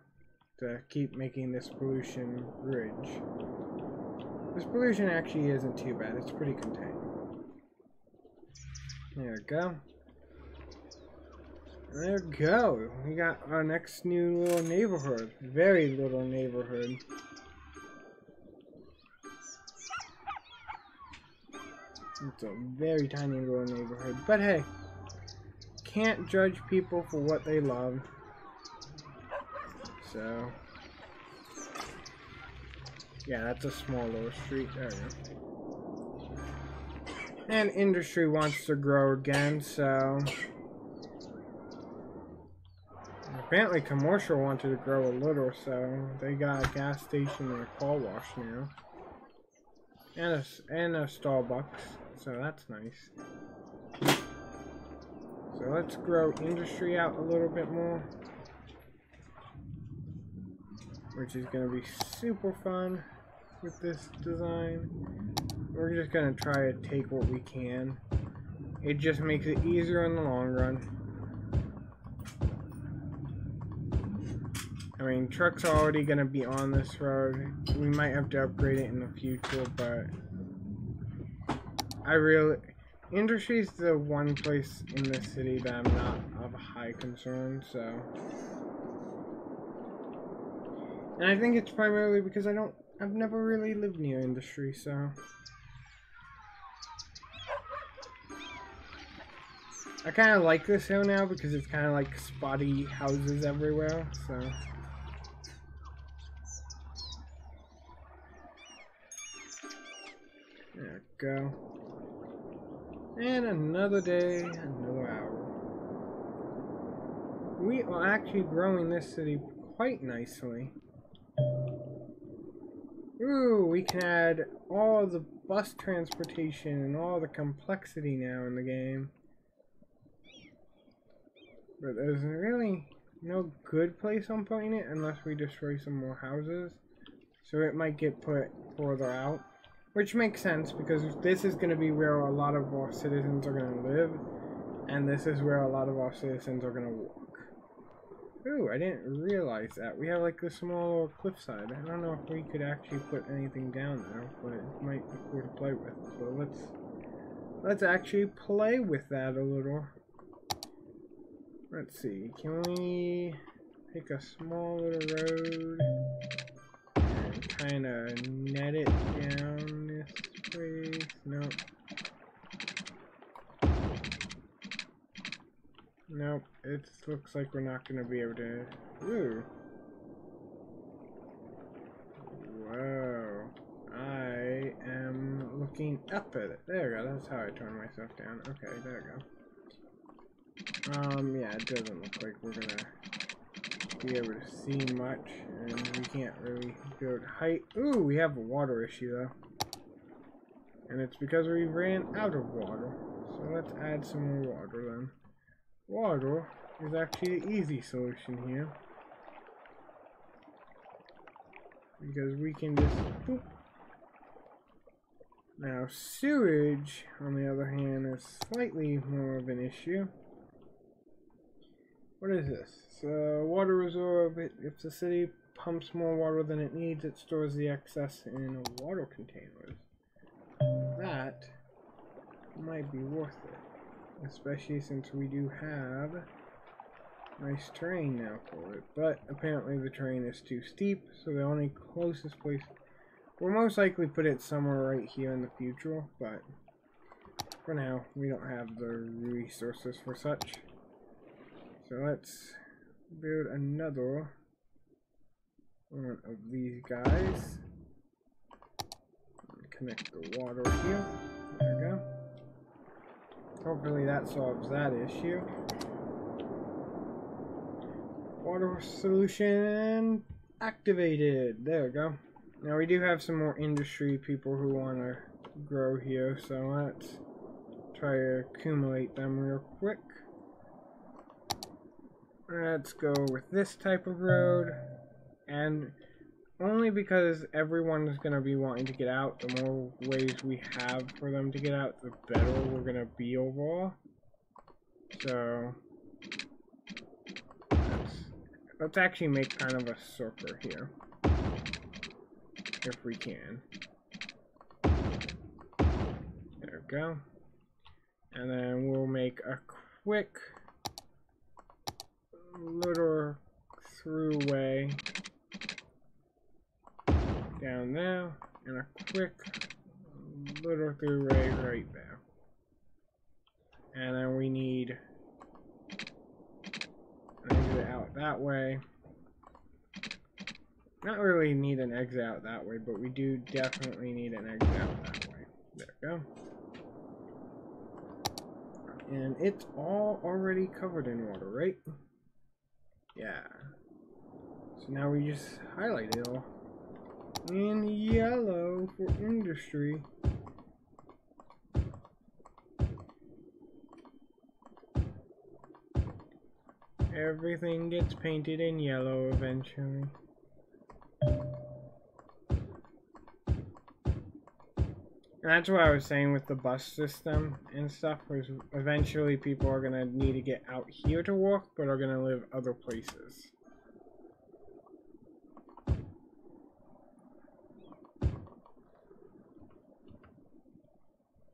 to keep making this pollution bridge. This pollution actually isn't too bad. It's pretty contained. There we go. There we go. We got our next new little neighborhood. Very little neighborhood. It's a very tiny little neighborhood. But hey, can't judge people for what they love. So, yeah, that's a small little street. There we go. And industry wants to grow again, so apparently commercial wanted to grow a little, so they got a gas station and a car wash now. And a Starbucks, so that's nice. So let's grow industry out a little bit more, which is going to be super fun with this design. We're just going to try to take what we can. It just makes it easier in the long run. I mean, trucks are already going to be on this road. We might have to upgrade it in the future, but industry is the one place in the city that I'm not of high concern, so. And I think it's primarily because I've never really lived near industry, so. I kind of like this hill now because it's kind of like spotty houses everywhere, so. There we go. And another day, another hour. We are actually growing this city quite nicely. Ooh, we can add all the bus transportation and all the complexity now in the game. But there's really no good place on putting it unless we destroy some more houses. So it might get put further out. Which makes sense because this is going to be where a lot of our citizens are going to live. And this is where a lot of our citizens are going to walk. Ooh, I didn't realize that. We have like this small little cliffside. I don't know if we could actually put anything down there, but it might be cool to play with. So let's actually play with that a little. Let's see, can we take a small little road and kind of net it down this place? Nope. Nope, it looks like we're not going to be able to. Ooh. Whoa. I am looking up at it. There we go, that's how I turn myself down. Okay, there we go. Yeah, it doesn't look like we're gonna be able to see much, and we can't really build height. Ooh, we have a water issue though. And it's because we ran out of water. So let's add some more water then. Water is actually the easy solution here. Because we can just boop. Now sewage, on the other hand, is slightly more of an issue. What is this? Water reserve. If the city pumps more water than it needs, it stores the excess in water containers. That might be worth it. Especially since we do have nice terrain now for it, but apparently the terrain is too steep, so the only closest place we'll most likely put it somewhere right here in the future, but for now we don't have the resources for such. So let's build another one of these guys. Connect the water here. There we go. Hopefully that solves that issue. Water solution activated. There we go. Now we do have some more industry people who want to grow here, so let's try to accumulate them real quick. Let's go with this type of road, and only because everyone is going to be wanting to get out, the more ways we have for them to get out, the better we're going to be overall. So let's actually make kind of a circle here, if we can. There we go. And then we'll make a quick little throughway down there, and a quick little throughway right there. And then we need an exit out that way. Not really need an exit out that way, but we do definitely need an exit out that way. There we go. And it's all already covered in water, right? Yeah. So now we just highlight it all in yellow for industry. Everything gets painted in yellow eventually. And that's what I was saying with the bus system and stuff, was eventually people are going to need to get out here to work, but are going to live other places.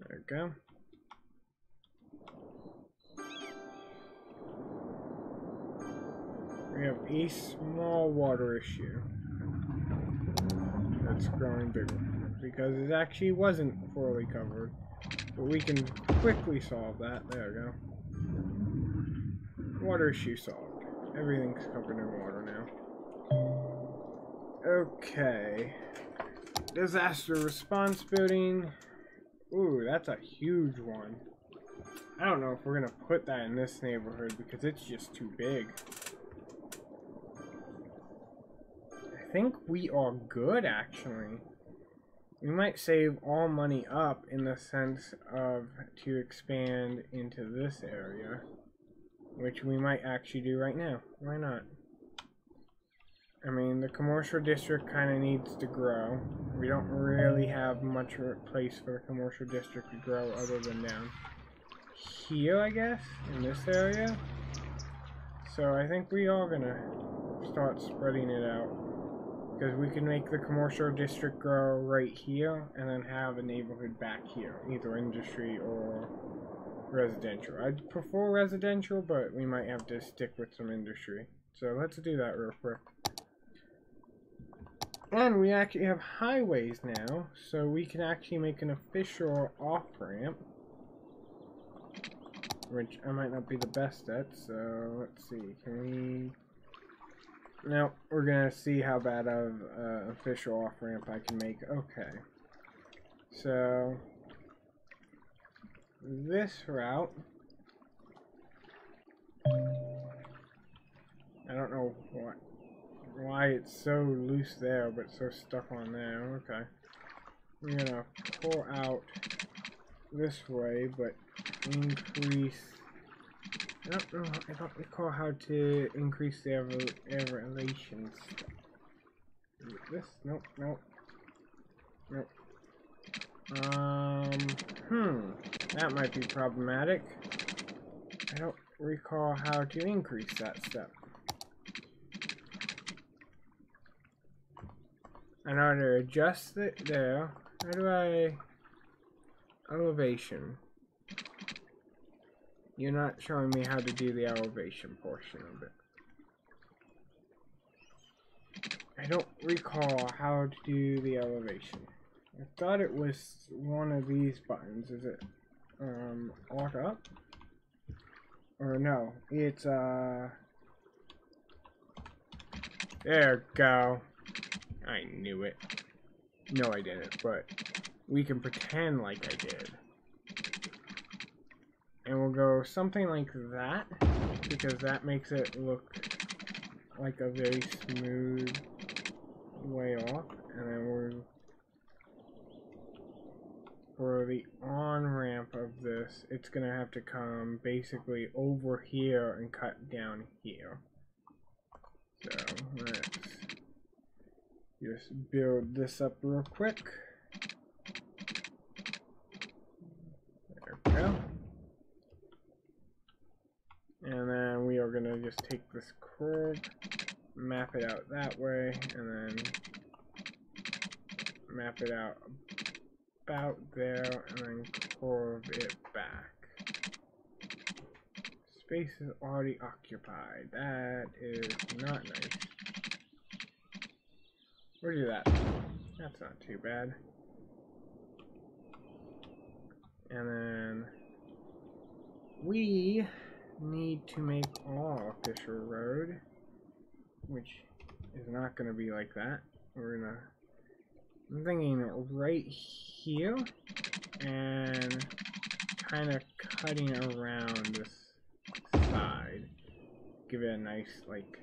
There we go. We have a small water issue that's growing bigger, because it actually wasn't fully covered, but we can quickly solve that. There we go. Water issue solved. Everything's covered in water now. Okay. Disaster response building. Ooh, that's a huge one. I don't know if we're gonna put that in this neighborhood because it's just too big. I think we are good, actually. We might save all money up in the sense of to expand into this area, which we might actually do right now. Why not? I mean, the commercial district kind of needs to grow. We don't really have much place for the commercial district to grow other than down here, I guess, in this area. So I think we are gonna start spreading it out, because we can make the commercial district grow right here and then have a neighborhood back here, either industry or residential. I'd prefer residential, but we might have to stick with some industry. So let's do that real quick. And we actually have highways now, so we can actually make an official off-ramp, which I might not be the best at, so let's see, can we... No, we're gonna see how bad of official off-ramp I can make. Okay. So this route, I don't know why it's so loose there, but so stuck on there. Okay. We're gonna pull out this way, but increase... I don't recall how to increase the relations. Is it this? Nope, nope. Nope. That might be problematic. I don't recall how to increase that step. In order to adjust it there, how do I... Elevation. You're not showing me how to do the elevation portion of it. I don't recall how to do the elevation. I thought it was one of these buttons. Is it alt up? Or no, it's there we go. I knew it. No, I didn't, but we can pretend like I did. And we'll go something like that, because that makes it look like a very smooth way off. And then we'll, for the on-ramp of this, it's going to have to come basically over here and cut down here. So let's just build this up real quick. There we go. And then we are going to just take this curve, map it out that way, and then map it out about there, and then curve it back. Space is already occupied. That is not nice. We'll do that. That's not too bad. And then we need to make all Fisher Road, which is not going to be like that. We're gonna, I'm thinking right here and kind of cutting around this side. Give it a nice like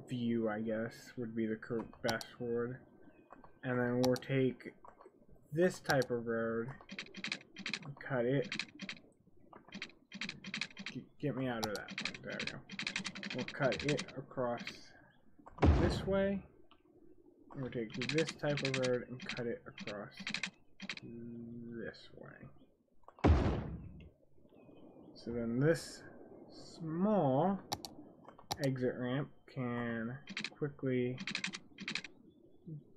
view, I guess would be the best word. And then we'll take this type of road, cut it. Get me out of that one. There we go. We'll cut it across this way. We'll take this type of road and cut it across this way. So then this small exit ramp can quickly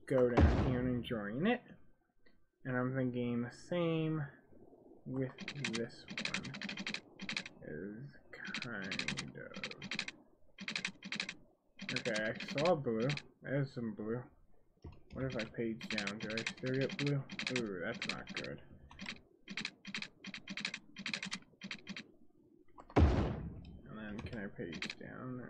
go down here and join it. And I'm thinking the same with this one. Is kind of... Okay, I saw blue. There's some blue. What if I page down? Do I still get blue? Ooh, that's not good. And then can I page down?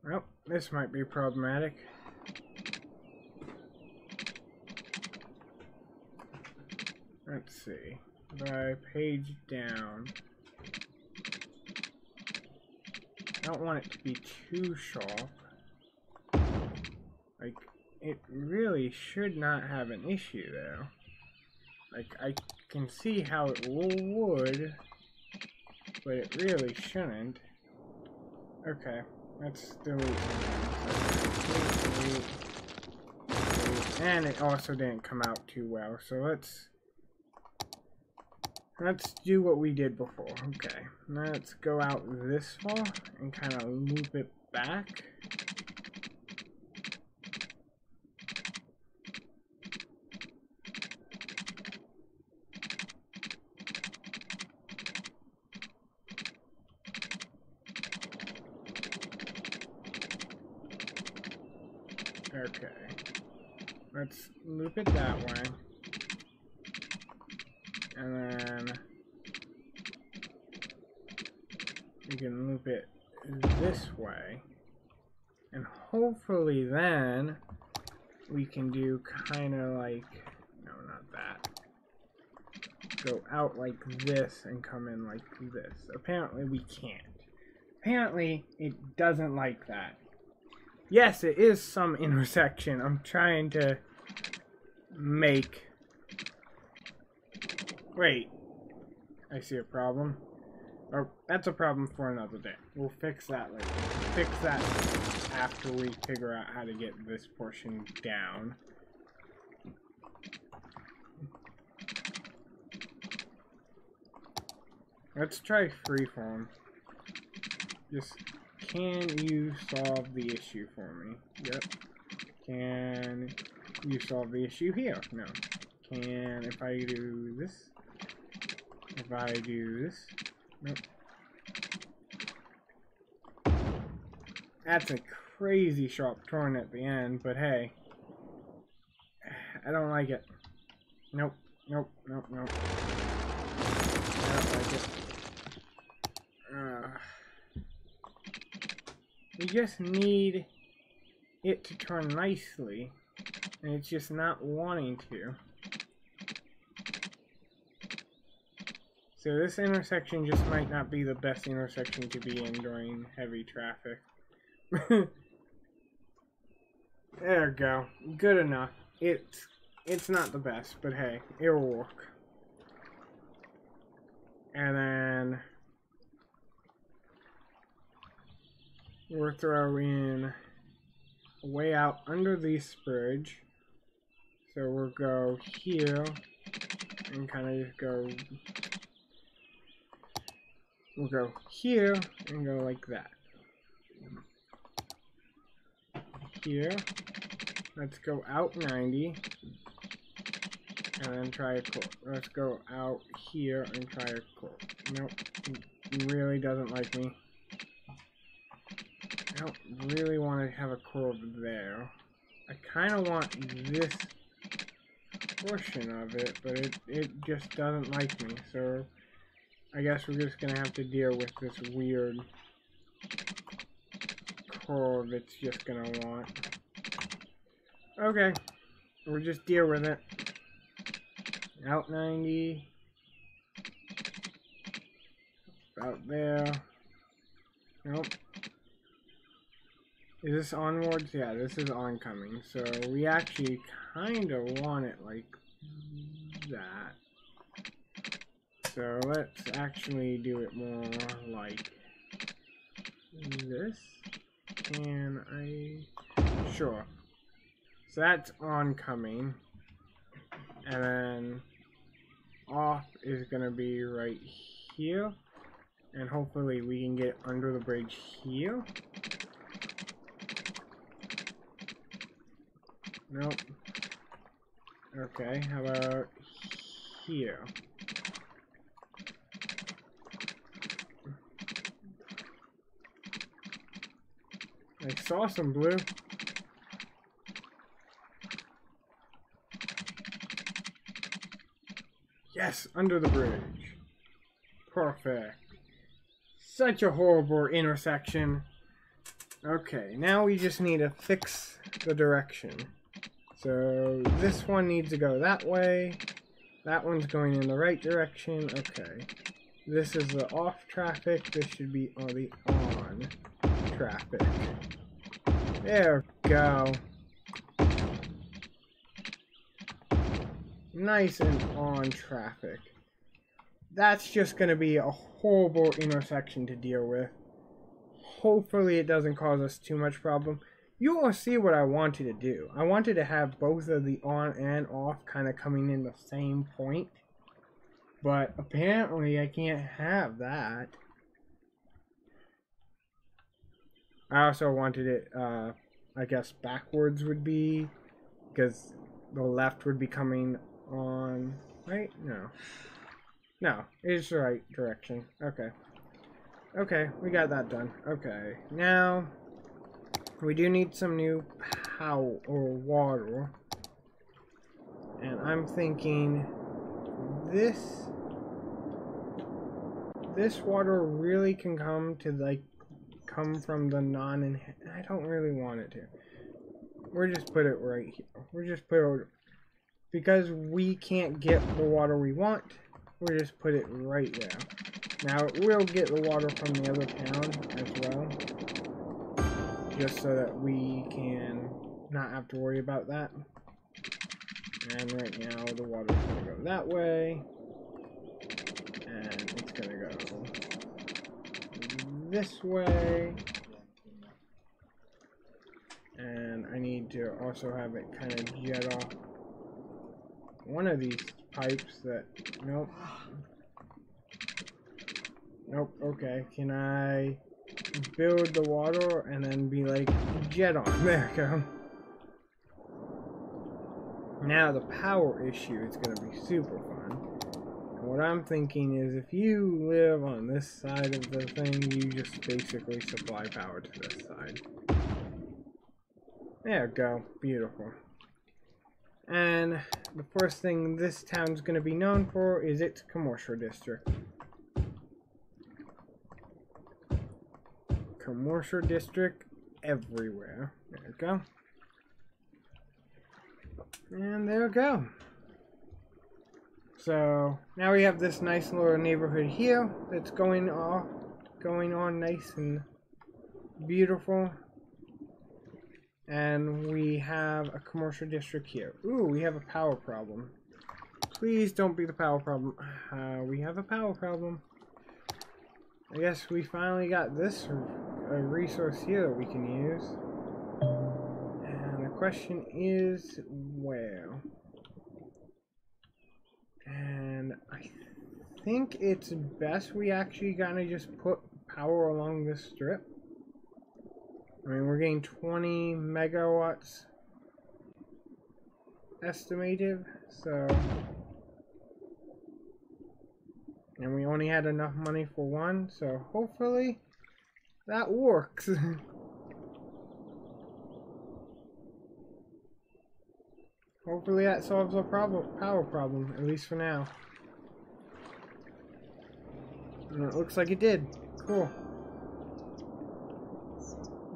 Well, this might be problematic. Let's see. If I page down, I don't want it to be too sharp. Like, it really should not have an issue though. Like, I can see how it would, but it really shouldn't. Okay, let's delete. And it also didn't come out too well, so let's do what we did before. Okay, let's go out this far and kind of loop it back. Okay, let's loop it that way. And then we can loop it this way. And hopefully then we can do kind of like, no, not that. Go out like this and come in like this. Apparently we can't. Apparently it doesn't like that. Yes, it is some intersection I'm trying to make. Wait, I see a problem. Oh, that's a problem for another day. We'll fix that later. Fix that after we figure out how to get this portion down. Let's try freeform. Just, can you solve the issue for me? Yep. Can you solve the issue here? No. can, if I do this, if I do this, nope. That's a crazy sharp turn at the end, but hey, I don't like it. Nope, nope, nope, nope. I don't like it. You just need it to turn nicely, and it's just not wanting to. So this intersection just might not be the best intersection to be in during heavy traffic. There we go. Good enough. It's not the best, but hey, it'll work. And then we'll throw in a way out under this bridge. So we'll go here and kind of just go. We'll go here and go like that. Here. Let's go out 90. And then try a curve. Let's go out here and try a curve. Nope. He really doesn't like me. I don't really want to have a curve there. I kind of want this portion of it, but it just doesn't like me. So I guess we're just going to have to deal with this weird curve it's just going to want. Okay. We'll just deal with it. Out 90. About there. Nope. Is this onwards? Yeah, this is oncoming. So we actually kind of want it like that. So let's actually do it more like this. Can I? Sure. So that's oncoming. And then off is going to be right here. And hopefully we can get under the bridge here. Nope. Okay, how about here? I saw some blue. Yes, under the bridge. Perfect. Such a horrible intersection. Okay, now we just need to fix the direction. So this one needs to go that way. That one's going in the right direction. Okay. This is the off traffic. This should be on the on traffic. There we go. Nice and on traffic. That's just going to be a horrible intersection to deal with. Hopefully it doesn't cause us too much problem. You will see what I wanted to do. I wanted to have both of the on and off kind of coming in the same point. But apparently I can't have that. I also wanted it, I guess backwards would be, because the left would be coming on, right? No. No, it's the right direction. Okay. Okay, we got that done. Okay, now we do need some new power or water. And I'm thinking this water really can come from the I don't really want it to. We'll just put it right here. We'll just put it, because we can't get the water we want, we'll just put it right there. Now it will get the water from the other town as well, just so that we can not have to worry about that. And right now the water's going to go that way, and it's going to go this way, and I need to also have it kind of jet off one of these pipes that, nope. Nope, okay. Can I build the water and then be like, jet on? There we go. Now the power issue is going to be super fun. And what I'm thinking is if you live on this side of the thing, you just basically supply power to this side. There we go. Beautiful. And the first thing this town's going to be known for is its commercial district. Commercial district everywhere. There we go. And there we go. So now we have this nice little neighborhood here that's going on nice and beautiful. And we have a commercial district here. Ooh, we have a power problem. Please don't be the power problem. We have a power problem. I guess we finally got this resource here that we can use. And the question is where? And I think it's best we actually kind of just put power along this strip. I mean, we're getting 20 megawatts estimated, so... And we only had enough money for one, so hopefully that works. Hopefully that solves our power problem, at least for now. And it looks like it did. Cool.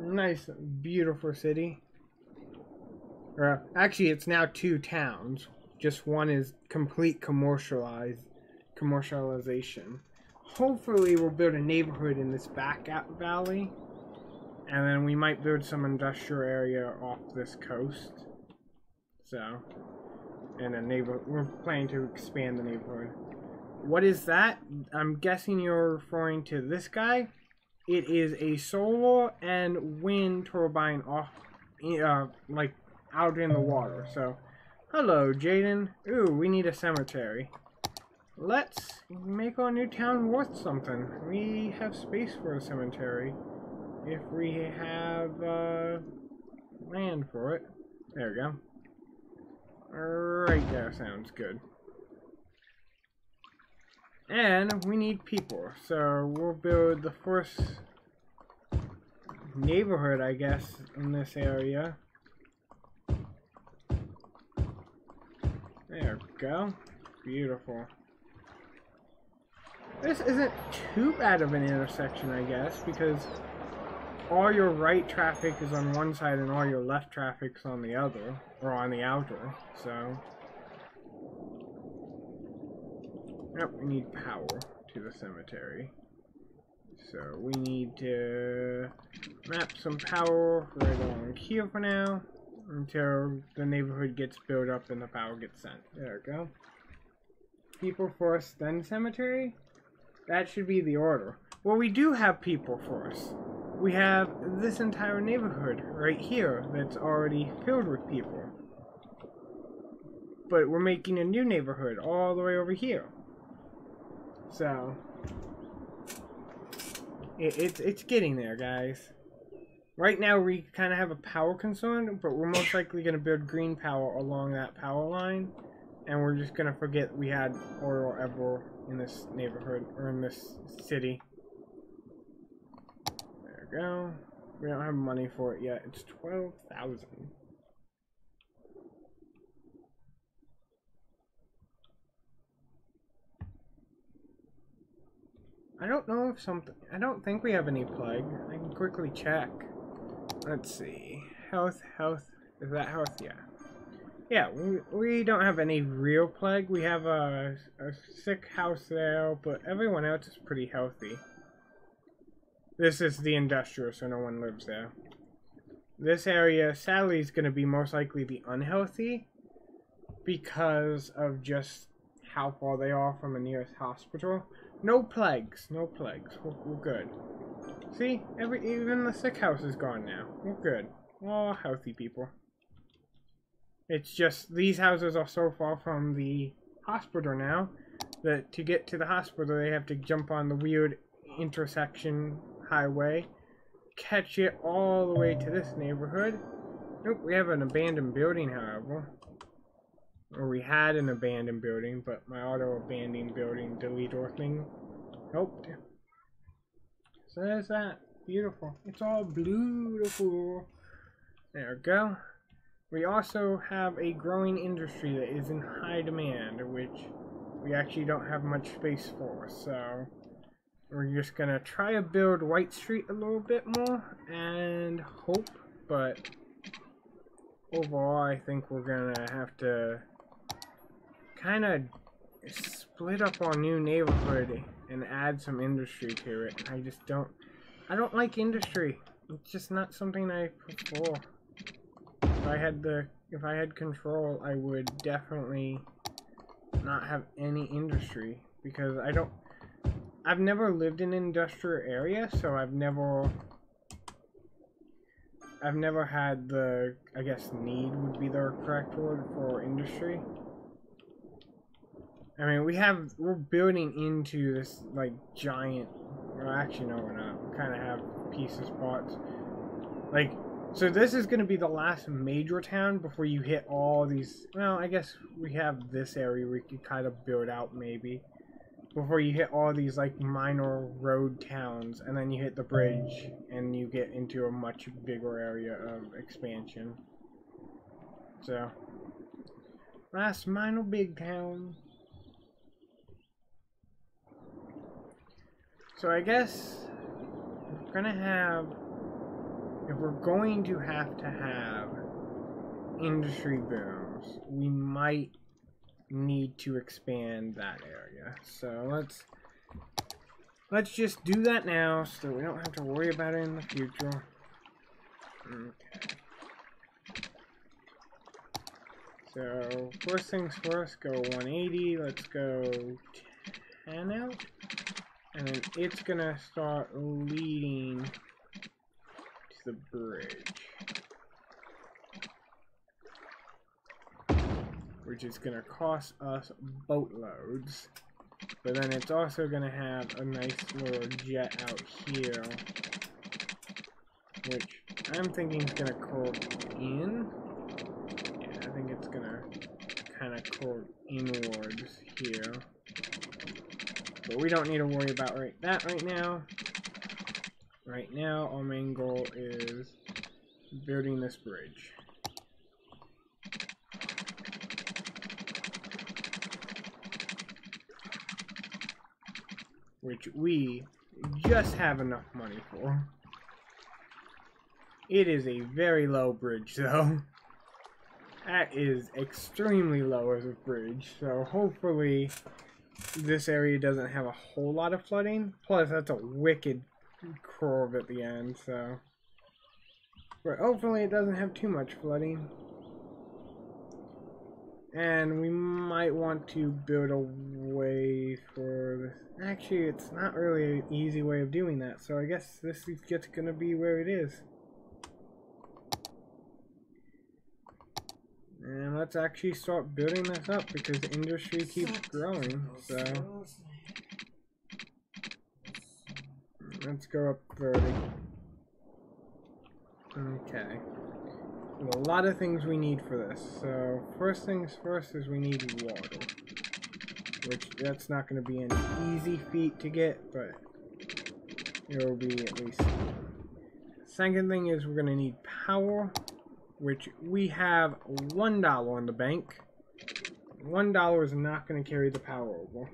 Nice, beautiful city. Actually, it's now 2 towns. Just one is complete commercialization. Hopefully we'll build a neighborhood in this back valley, and then we might build some industrial area off this coast. So, and we're planning to expand the neighborhood. What is that? I'm guessing you're referring to this guy. It is a solar and wind turbine off, like out in the water. So, hello, Jaden. Ooh, we need a cemetery. Let's make our new town worth something. We have space for a cemetery if we have land for it. There we go. Right there, sounds good. And we need people, so we'll build the first neighborhood, I guess, in this area. There we go. Beautiful. This isn't too bad of an intersection, I guess, because all your right traffic is on one side and all your left traffic's on the other, or on the outer, so... Yep, we need power to the cemetery. So we need to map some power right along here for now, until the neighborhood gets built up and the power gets sent. There we go. People first, then cemetery? That should be the order. Well, we do have people first. We have this entire neighborhood right here that's already filled with people. But we're making a new neighborhood all the way over here. So, it's getting there, guys. Right now we kind of have a power concern, but we're most likely going to build green power along that power line. And we're just going to forget we had oil ever in this neighborhood, or in this city. There we go. We don't have money for it yet. It's 12,000. I don't know if something... I don't think we have any plague. I can quickly check. Let's see. Health. Is that health? Yeah. Yeah, we don't have any real plague. We have a sick house there, but everyone else is pretty healthy. This is the industrial, so no one lives there. This area, sadly, is going to be most likely the unhealthy because of just how far they are from the nearest hospital. No plagues. We're good. See, even the sick house is gone now. We're good. All healthy people. It's just these houses are so far from the hospital now that to get to the hospital they have to jump on the weird intersection highway, catch it all the way to this neighborhood. Nope, we have an abandoned building, however. Or we had an abandoned building, but my auto abandoned building deleter thing helped. So there's that. Beautiful. It's all beautiful. There we go. We also have a growing industry that is in high demand, which we actually don't have much space for. So we're just gonna try to build White Street a little bit more and hope, but overall I think we're gonna have to kind of split up our new neighborhood and add some industry to it. I don't like industry. It's just not something I prefer. If I had control, I would definitely not have any industry, because I've never lived in an industrial area, so I've never had the, I guess need would be the correct word for industry. I mean, we're building into this, like, giant, well, actually, no, we're not. We kind of have pieces, spots. Like, so this is going to be the last major town before you hit all these, well, I guess we have this area we could kind of build out, maybe. Before you hit all these, like, minor road towns, and then you hit the bridge, and you get into a much bigger area of expansion. So, last minor big town. So I guess if we're going to have industry booms, we might need to expand that area. So let's just do that now so we don't have to worry about it in the future. Okay. So first things first, go 180, let's go 10 out. And then it's gonna start leading to the bridge, which is gonna cost us boatloads. But then it's also gonna have a nice little jet out here, which I'm thinking is gonna curve in. Yeah, I think it's gonna kind of curve inwards here. But we don't need to worry about that right now. Right now, our main goal is building this bridge. Which we just have enough money for. It is a very low bridge, though. That is extremely low as a bridge, so hopefully this area doesn't have a whole lot of flooding. Plus, that's a wicked curve at the end, so. But hopefully it doesn't have too much flooding. And we might want to build a way for this. Actually, it's not really an easy way of doing that, so I guess this is just going to be where it is. And let's actually start building this up because the industry keeps growing, so. Let's go up 30. Okay. There's a lot of things we need for this. So, first things first is we need water. Which, that's not going to be an easy feat to get, but it will be at least. Second thing is we're going to need power, which we have $1 in the bank. $1 is not going to carry the power over.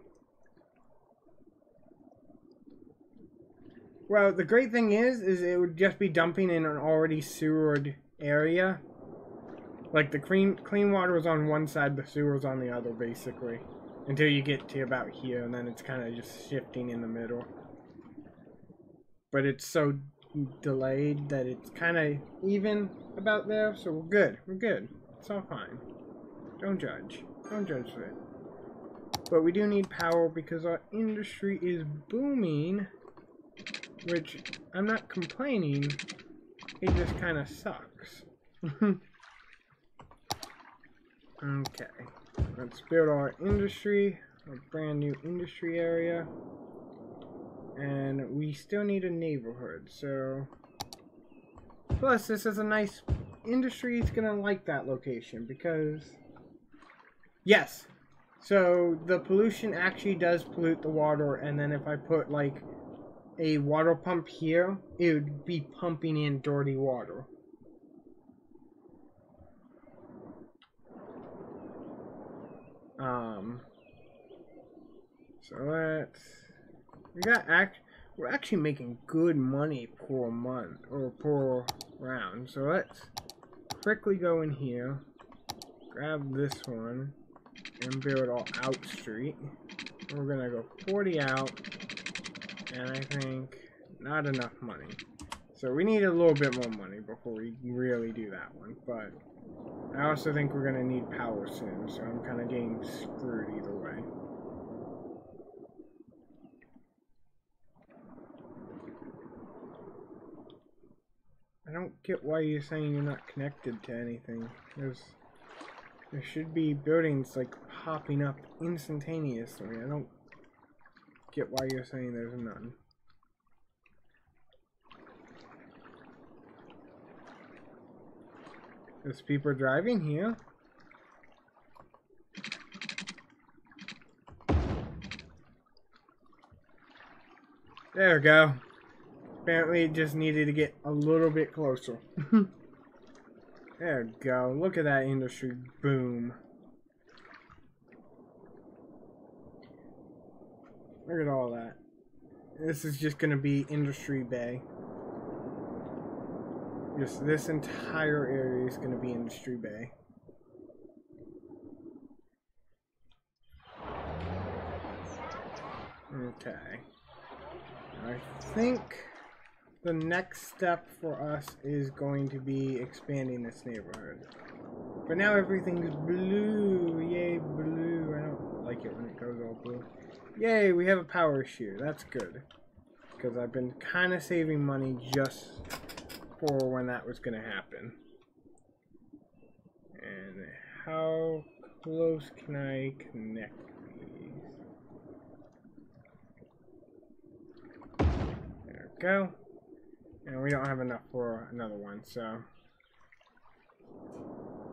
Well, the great thing is it would just be dumping in an already sewered area. Like the clean water is on one side, the sewer is on the other, basically. Until you get to about here, and then it's kind of just shifting in the middle. But it's so delayed that it's kind of even about there, so we're good. We're good. It's all fine. Don't judge. Don't judge it. But we do need power because our industry is booming. Which, I'm not complaining, it just kind of sucks. Okay, let's build our industry, a brand new industry area. And we still need a neighborhood, so. Plus, this is a nice industry, it's gonna like that location because Yes. So the pollution actually does pollute the water, and then if I put like a water pump here, it would be pumping in dirty water. So we're actually making good money per month or per round. So let's quickly go in here, grab this one, and build all out street. We're gonna go 40 out, and I think not enough money. So we need a little bit more money before we really do that one. But I also think we're gonna need power soon, so I'm kind of getting screwed either way. I don't get why you're saying you're not connected to anything. There should be buildings like popping up instantaneously. I don't get why you're saying there's none. There's people driving here. There we go. Apparently it just needed to get a little bit closer. There we go. Look at that industry boom. Look at all that. This is just going to be Industry Bay. Just this entire area is going to be Industry Bay. Okay. I think the next step for us is going to be expanding this neighborhood. But now everything's blue. Yay, blue. I don't like it when it goes all blue. Yay, we have a power issue. That's good. Because I've been kind of saving money just for when that was going to happen. And how close can I connect these? There we go. And we don't have enough for another one, so.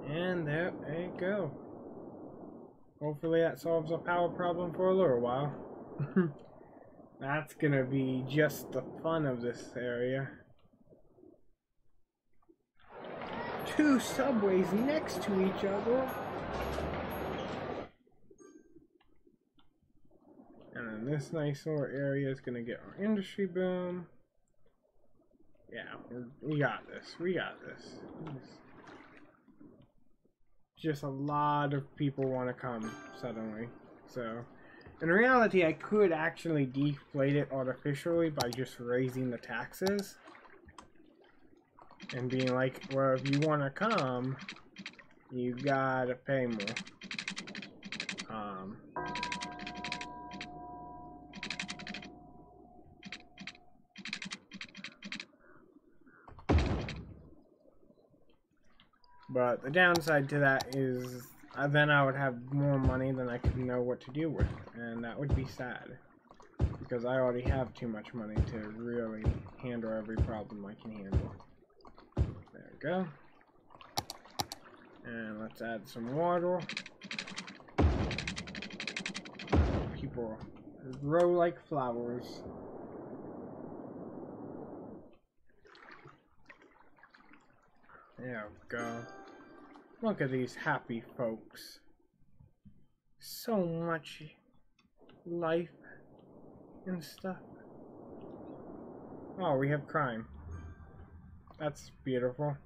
And there you go. Hopefully that solves a power problem for a little while. That's gonna be just the fun of this area. 2 subways next to each other. And then this nice little area is gonna get our industry boom. Yeah, we got this. We got this. Just a lot of people want to come suddenly. So, in reality, I could actually deflate it artificially by just raising the taxes. And being like, well, if you want to come, you gotta pay more. But the downside to that is then I would have more money than I could know what to do with. And that would be sad. Because I already have too much money to really handle every problem I can handle. There we go. And let's add some water. People grow like flowers. There we go. Look at these happy folks. So much life and stuff. Oh, we have crime. That's beautiful.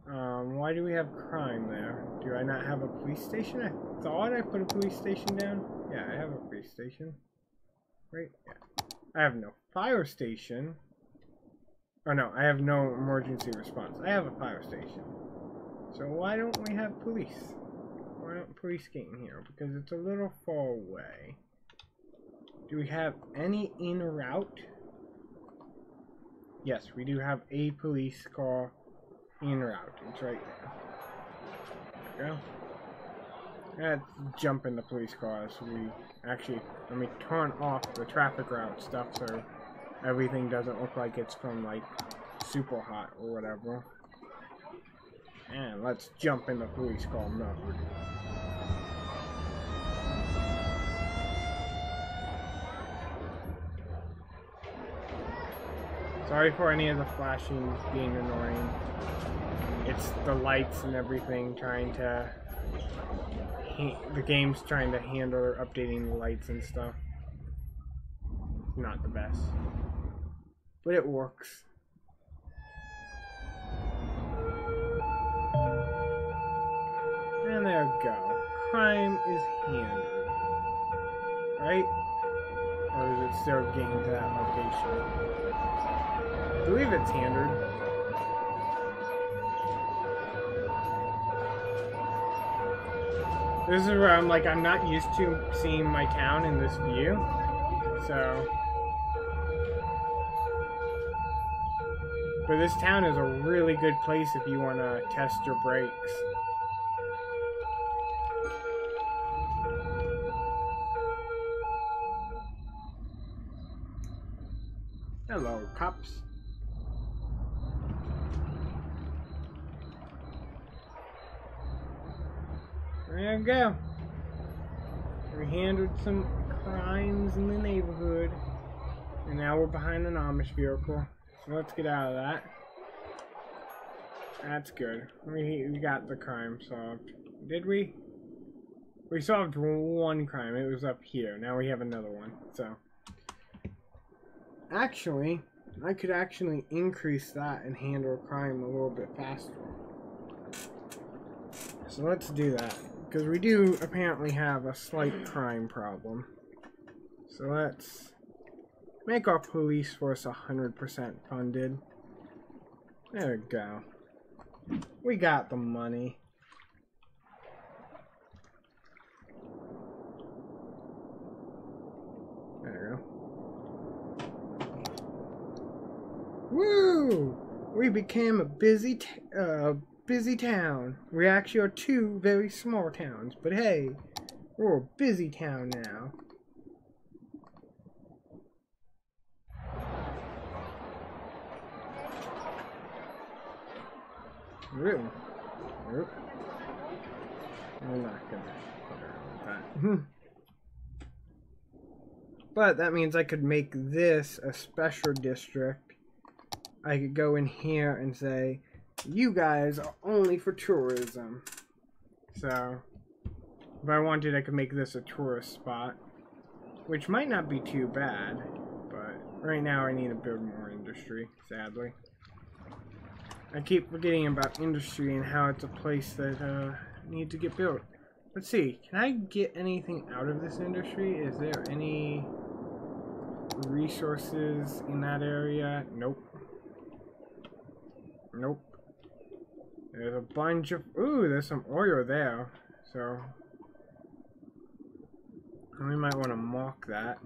Why do we have crime there? Do I not have a police station? I thought I put a police station down. Yeah, I have a police station. Right? Yeah. I have no fire station. Oh no, I have no emergency response. I have a fire station. So why don't we have police? Why don't police get in here? Because it's a little far away. Do we have any en route? Yes, we do have a police car en route. It's right there. There we go. Let's jump in the police car so we actually, let me turn off the traffic route stuff so everything doesn't look like it's from like super hot or whatever. And let's jump in the police car mode. Sorry for any of the flashing being annoying. It's the lights and everything trying to... the game's trying to handle updating the lights and stuff. Not the best. But it works. And there we go. Crime is handled. Right? Or is it still getting to that location? I believe it's handled. This is where I'm like, I'm not used to seeing my town in this view. So... but this town is a really good place if you want to test your brakes. Hello, cops. There we go. We handled some crimes in the neighborhood. And now we're behind an Amish vehicle. So let's get out of that. That's good. We got the crime solved. Did we? We solved one crime. It was up here. Now we have another one. So... actually, I could actually increase that and handle crime a little bit faster. So let's do that. Because we do apparently have a slight crime problem. So let's make our police force 100% funded. There we go. We got the money. There we go. Woo! We became a busy town. We actually are two very small towns, but hey, we're a busy town now. Really? Nope. I'm not gonna put around with that. But that means I could make this a special district. I could go in here and say, you guys are only for tourism. So, if I wanted, I could make this a tourist spot. Which might not be too bad. But right now I need to build more industry, sadly. I keep forgetting about industry and how it's a place that needs to get built. Let's see, can I get anything out of this industry? Is there any resources in that area? Nope. Nope. There's a bunch of... ooh, there's some oil there. So... we might want to mark that.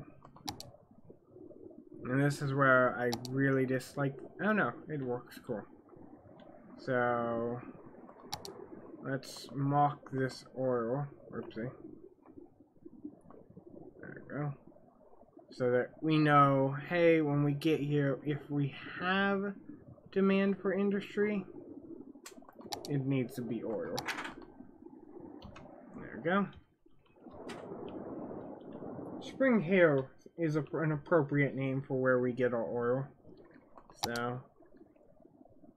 And this is where I really dislike... oh no, it works. Cool. So... let's mark this oil. Oopsie. There we go. So that we know, hey, when we get here, if we have demand for industry, it needs to be oil. There we go. Spring Hill is an appropriate name for where we get our oil. So,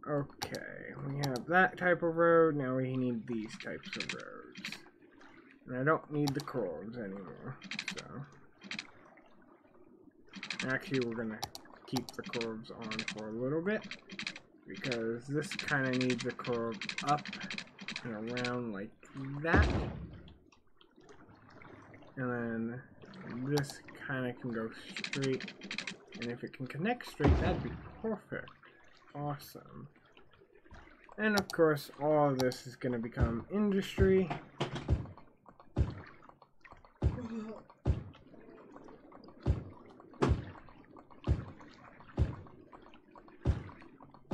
okay, we have that type of road. Now we need these types of roads. And I don't need the cords anymore. So, actually, we're gonna keep the curves on for a little bit, because this kind of needs a curve up and around like that, and then this kind of can go straight, and if it can connect straight, that'd be perfect. Awesome. And of course, all of this is going to become industry.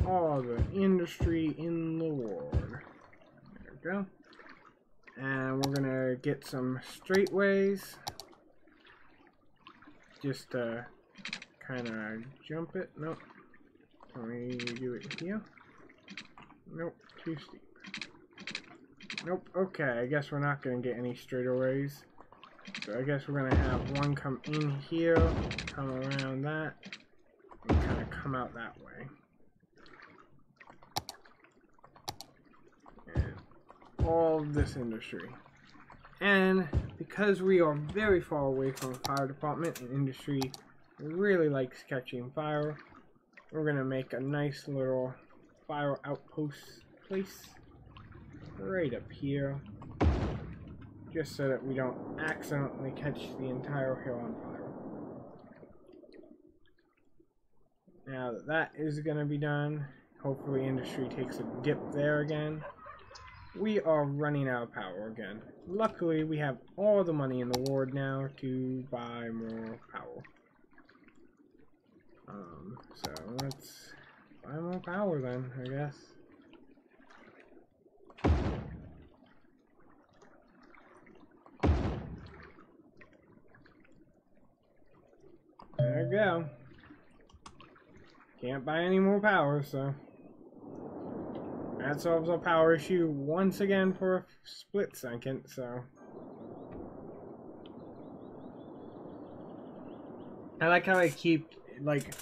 All the industry in the world. There we go. And we're gonna get some straightways. Just kind of jump it. Nope. Can we do it here? Nope. Too steep. Nope, okay, I guess we're not gonna get any straightaways. So I guess we're gonna have one come in here, come around that, and kind of come out that way. And all of this industry. And because we are very far away from the fire department and industry really likes catching fire, we're gonna make a nice little fire outpost place right up here, just so that we don't accidentally catch the entire hill on fire. Now that that is going to be done, hopefully industry takes a dip there again. We are running out of power again. Luckily, we have all the money in the ward now to buy more power. So let's buy more power then, I guess. There we go. Can't buy any more power, so that solves our power issue once again for a split second, so. I like how I keep, like,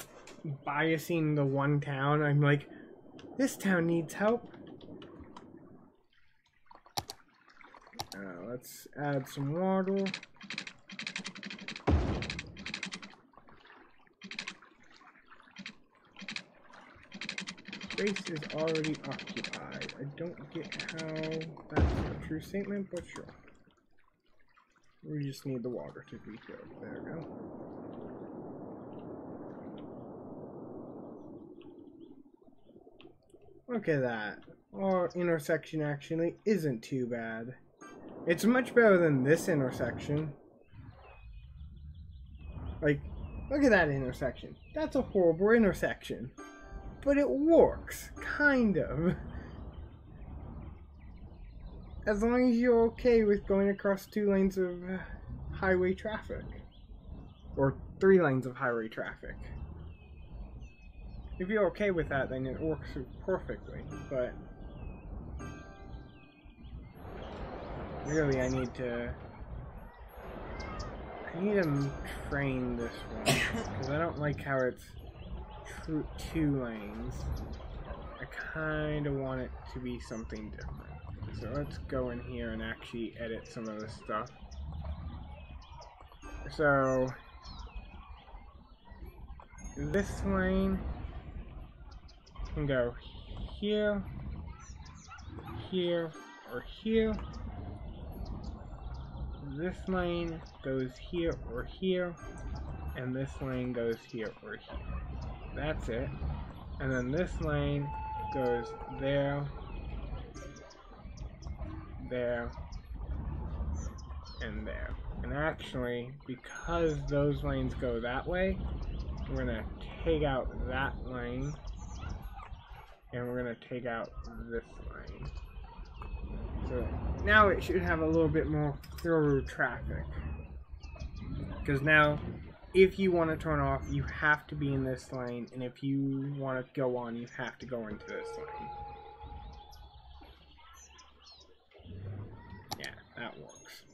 biasing the one town. I'm like, this town needs help. Let's add some water. Space is already occupied. I don't get how that's a true statement, but sure. We just need the water to be filled. There we go. Look at that. Our intersection actually isn't too bad. It's much better than this intersection. Like, look at that intersection. That's a horrible intersection. But it works, kind of. As long as you're okay with going across 2 lanes of highway traffic. Or 3 lanes of highway traffic. If you're okay with that, then it works perfectly, but really I need to train this one, because I don't like how it's 2 lanes. I kind of want it to be something different. So let's go in here and actually edit some of this stuff. So this lane can go here, here, or here. This lane goes here or here, and this lane goes here or here. That's it. And then this lane goes there, there, and there. And actually, because those lanes go that way, we're gonna take out that lane, and we're gonna take out this lane. So now it should have a little bit more through traffic. Because now, if you want to turn off, you have to be in this lane, and if you want to go on, you have to go into this lane. Yeah, that works.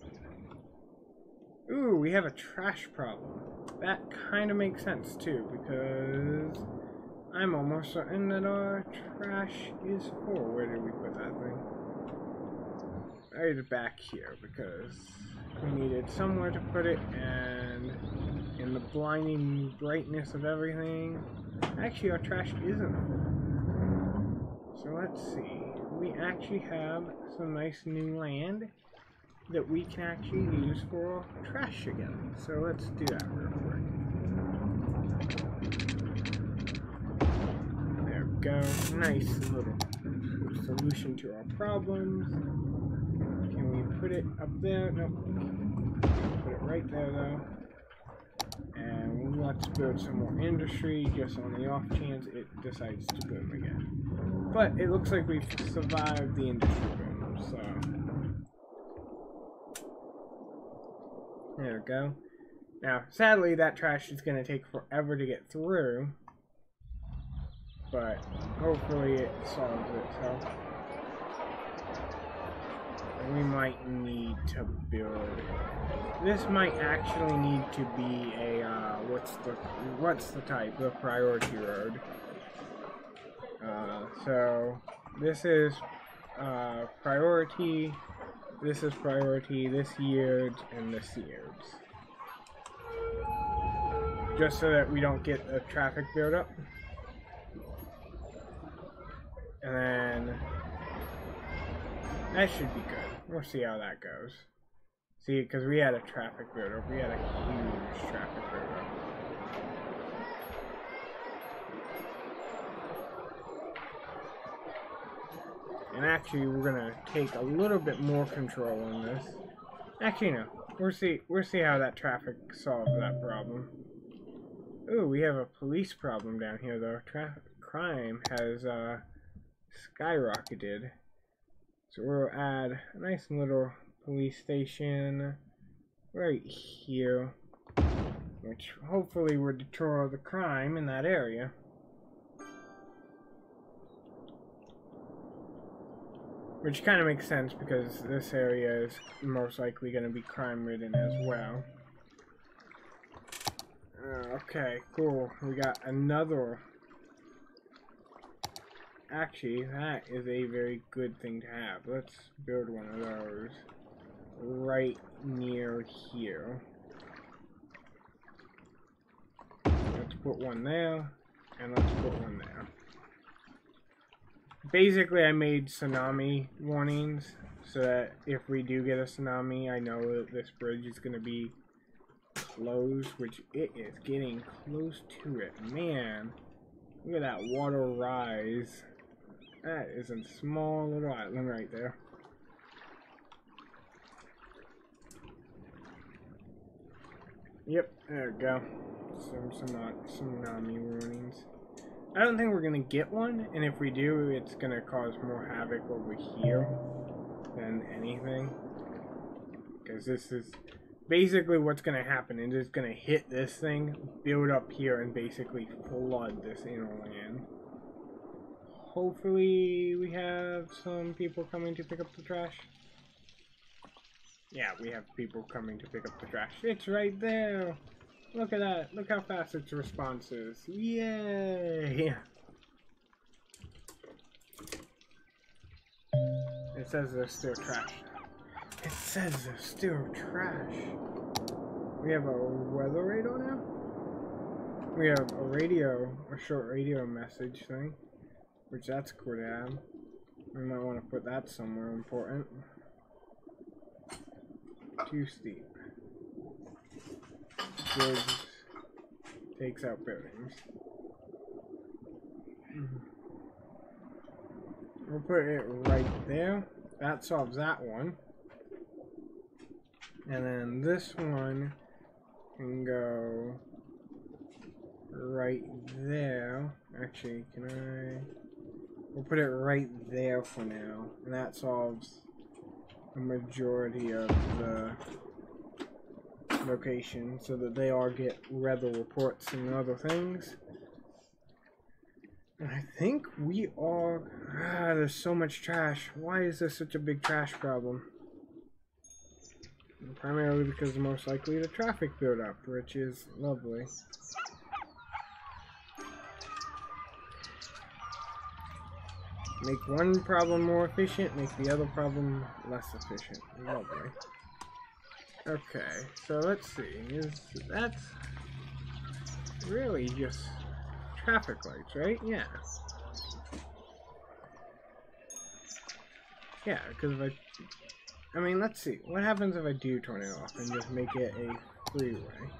Ooh, we have a trash problem. That kind of makes sense too, because I'm almost certain that our trash is full. Where did we put that thing? Right back here, because we needed somewhere to put it, and in the blinding brightness of everything, actually our trash isn't full. So let's see. We actually have some nice new land that we can actually use for trash again. So let's do that real quick. There we go. Nice little solution to our problems. Can we put it up there? Nope. Put it right there though. And let's build some more industry just on the off chance it decides to boom again. But it looks like we've survived the industry boom, so there we go. Now, sadly, that trash is going to take forever to get through, but hopefully it solves itself. we might need to build. This might actually need to be a what's the type? The priority road. So this is priority. This is priority. This yields and this yields. Just so that we don't get a traffic buildup. And then that should be good. We'll see how that goes. See, because we had a traffic buildup. We had a huge traffic buildup. And actually, we're gonna take a little bit more control on this. Actually, no. We'll see how that traffic solves that problem. Ooh, we have a police problem down here, though. Crime has skyrocketed. So we'll add a nice little police station right here, which hopefully will deter the crime in that area. Which kind of makes sense because this area is most likely going to be crime-ridden as well. Okay, cool. We got another. Actually, that is a very good thing to have. Let's build one of those right near here. Let's put one there, and let's put one there. Basically, I made tsunami warnings so that if we do get a tsunami, I know that this bridge is going to be closed, which it is getting close to it. Man, look at that water rise. That is a small little island right there. Yep, there we go. Some tsunami warnings. I don't think we're gonna get one, and if we do, it's gonna cause more havoc over here than anything. Because this is basically what's gonna happen. It is gonna hit this thing, build up here, and basically flood this inland. Hopefully we have some people coming to pick up the trash. Yeah, we have people coming to pick up the trash. It's right there! Look at that. Look how fast its response is. Yay! It says there's still trash. It says there's still trash. We have a weather radar now? We have a radio, a short radio message thing. Which that's cool to have. We might want to put that somewhere important. Too steep. Bridge takes out buildings. We'll put it right there. That solves that one. And then this one can go right there. Actually, can I? We'll put it right there for now. And that solves a majority of the location so that they all get weather reports and other things. And I think we are... there's so much trash. Why is there such a big trash problem? Primarily because most likely the traffic buildup, which is lovely. Make one problem more efficient, make the other problem less efficient. Lovely. Okay, so let's see. That's really just traffic lights, right? Yeah. Yeah, because if I mean, let's see. What happens if I do turn it off and just make it a freeway?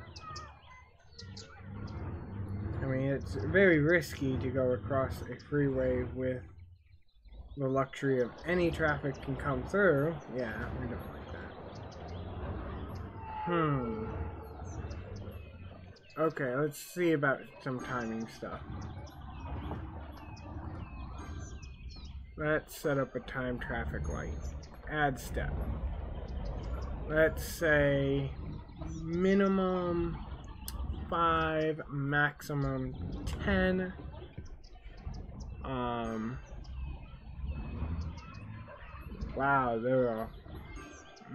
I mean, it's very risky to go across a freeway with the luxury of any traffic can come through. Yeah, we don't like that. Okay, let's see about some timing stuff. Let's set up a time traffic light. Add step. Let's say minimum 5, maximum 10. Wow, there are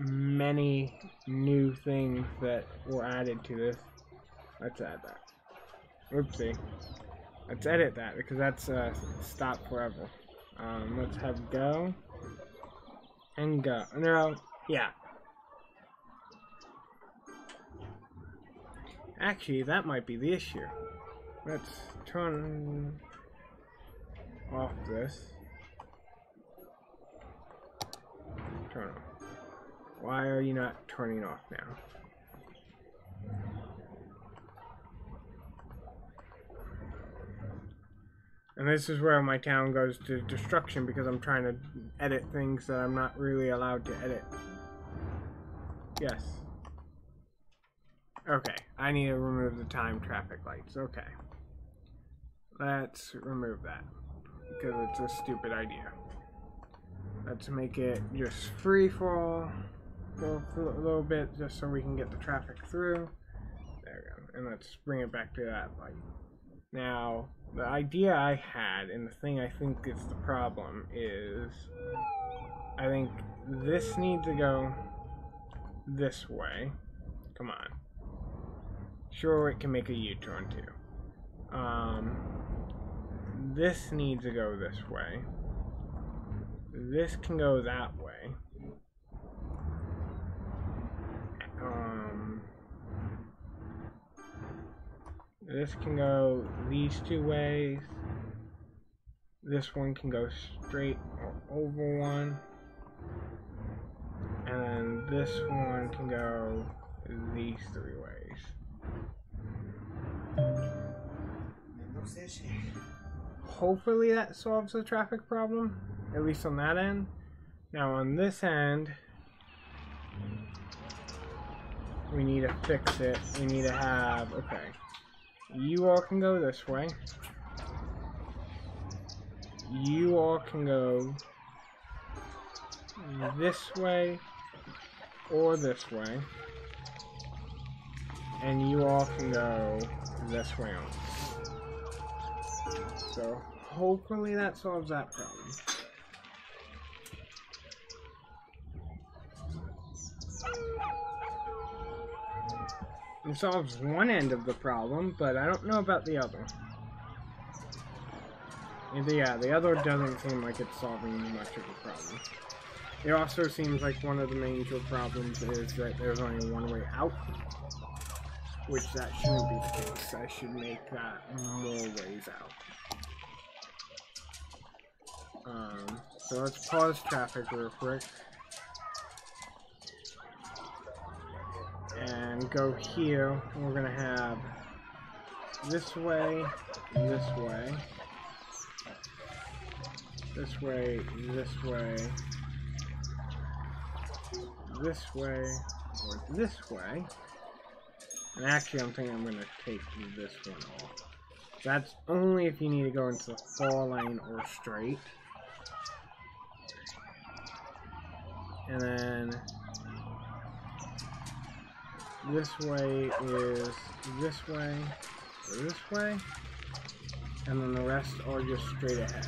many new things that were added to this. Let's add that. Oopsie. Let's edit that because that's stop forever. Let's have go and go. No, yeah. Actually, that might be the issue. Let's turn off this. Turn off. Why are you not turning off now? And this is where my town goes to destruction because I'm trying to edit things that I'm not really allowed to edit. Yes. Okay, I need to remove the time traffic lights. Okay. Let's remove that because it's a stupid idea. Let's make it just free fall for a little bit just so we can get the traffic through. There we go. And let's bring it back to that light. Now, the idea I had, and the thing I think is the problem, is I think this needs to go this way. Come on. Sure, it can make a U-turn too. This needs to go this way. This can go that way. This can go these two ways. This one can go straight or over one. And then this one can go these three ways. Hopefully that solves the traffic problem, at least on that end. Now on this end, we need to fix it. We need to have, okay, you all can go this way. You all can go this way or this way. And you all can go this way on. So hopefully that solves that problem. It solves one end of the problem, but I don't know about the other. And yeah, the other doesn't seem like it's solving much of a problem. It also seems like one of the major problems is that there's only one way out, which that shouldn't be the case. I should make that more ways out. So let's pause traffic real quick. And go here. We're gonna have this way, this way, this way, this way, this way, or this way. And actually, I'm thinking I'm gonna take this one off. That's only if you need to go into the 4-lane or straight. And then this way is this way or this way, and then the rest are just straight ahead.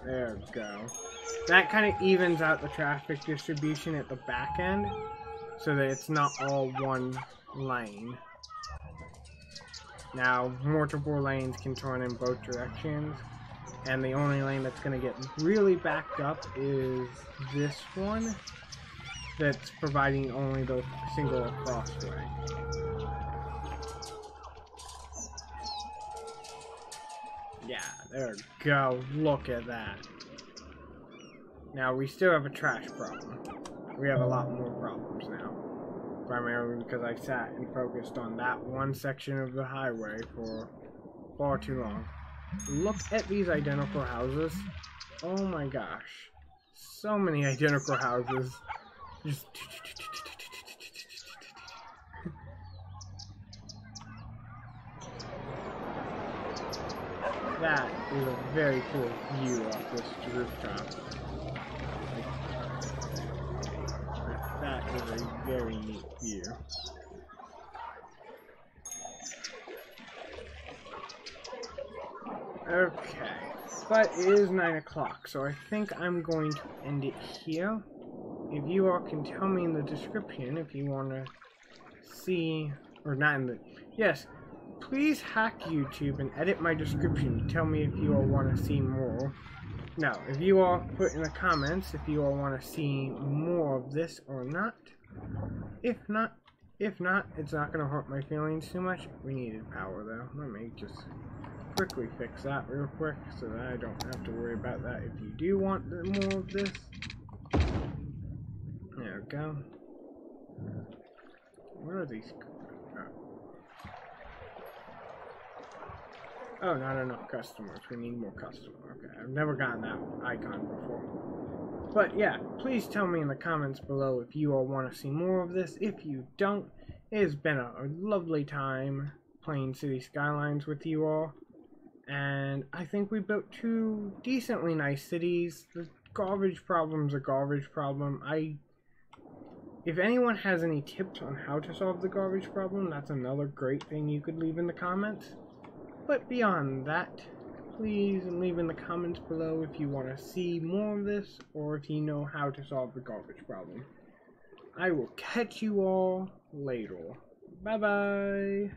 There we go. That kind of evens out the traffic distribution at the back end, so that it's not all one lane. Now, multiple lanes can turn in both directions. And the only lane that's going to get really backed up is this one that's providing only the single crossway. Yeah, there we go. Look at that. Now, we still have a trash problem. We have a lot more problems now. Primarily because I sat and focused on that one section of the highway for far too long. Look at these identical houses. Oh my gosh. So many identical houses. Just that is a very cool view of this rooftop. That is a very neat view. Okay. But it is 9 o'clock, so I think I'm going to end it here. If you all can tell me in the description if you want to see, or not in the, yes, please hack YouTube and edit my description to tell me if you all want to see more. Now, if you all put in the comments if you all want to see more of this or not. If not, it's not going to hurt my feelings too much. We needed power though. Let me just quickly fix that real quick so that I don't have to worry about that if you do want more of this. There we go. Where are these? Oh, not enough customers. We need more customers. Okay, I've never gotten that icon before. But yeah, please tell me in the comments below if you all want to see more of this. If you don't, it has been a lovely time playing City Skylines with you all. And I think we built 2 decently nice cities. The garbage problem's a garbage problem. If anyone has any tips on how to solve the garbage problem, that's another great thing you could leave in the comments. But beyond that, please leave in the comments below if you want to see more of this, or if you know how to solve the garbage problem. I will catch you all later. Bye bye!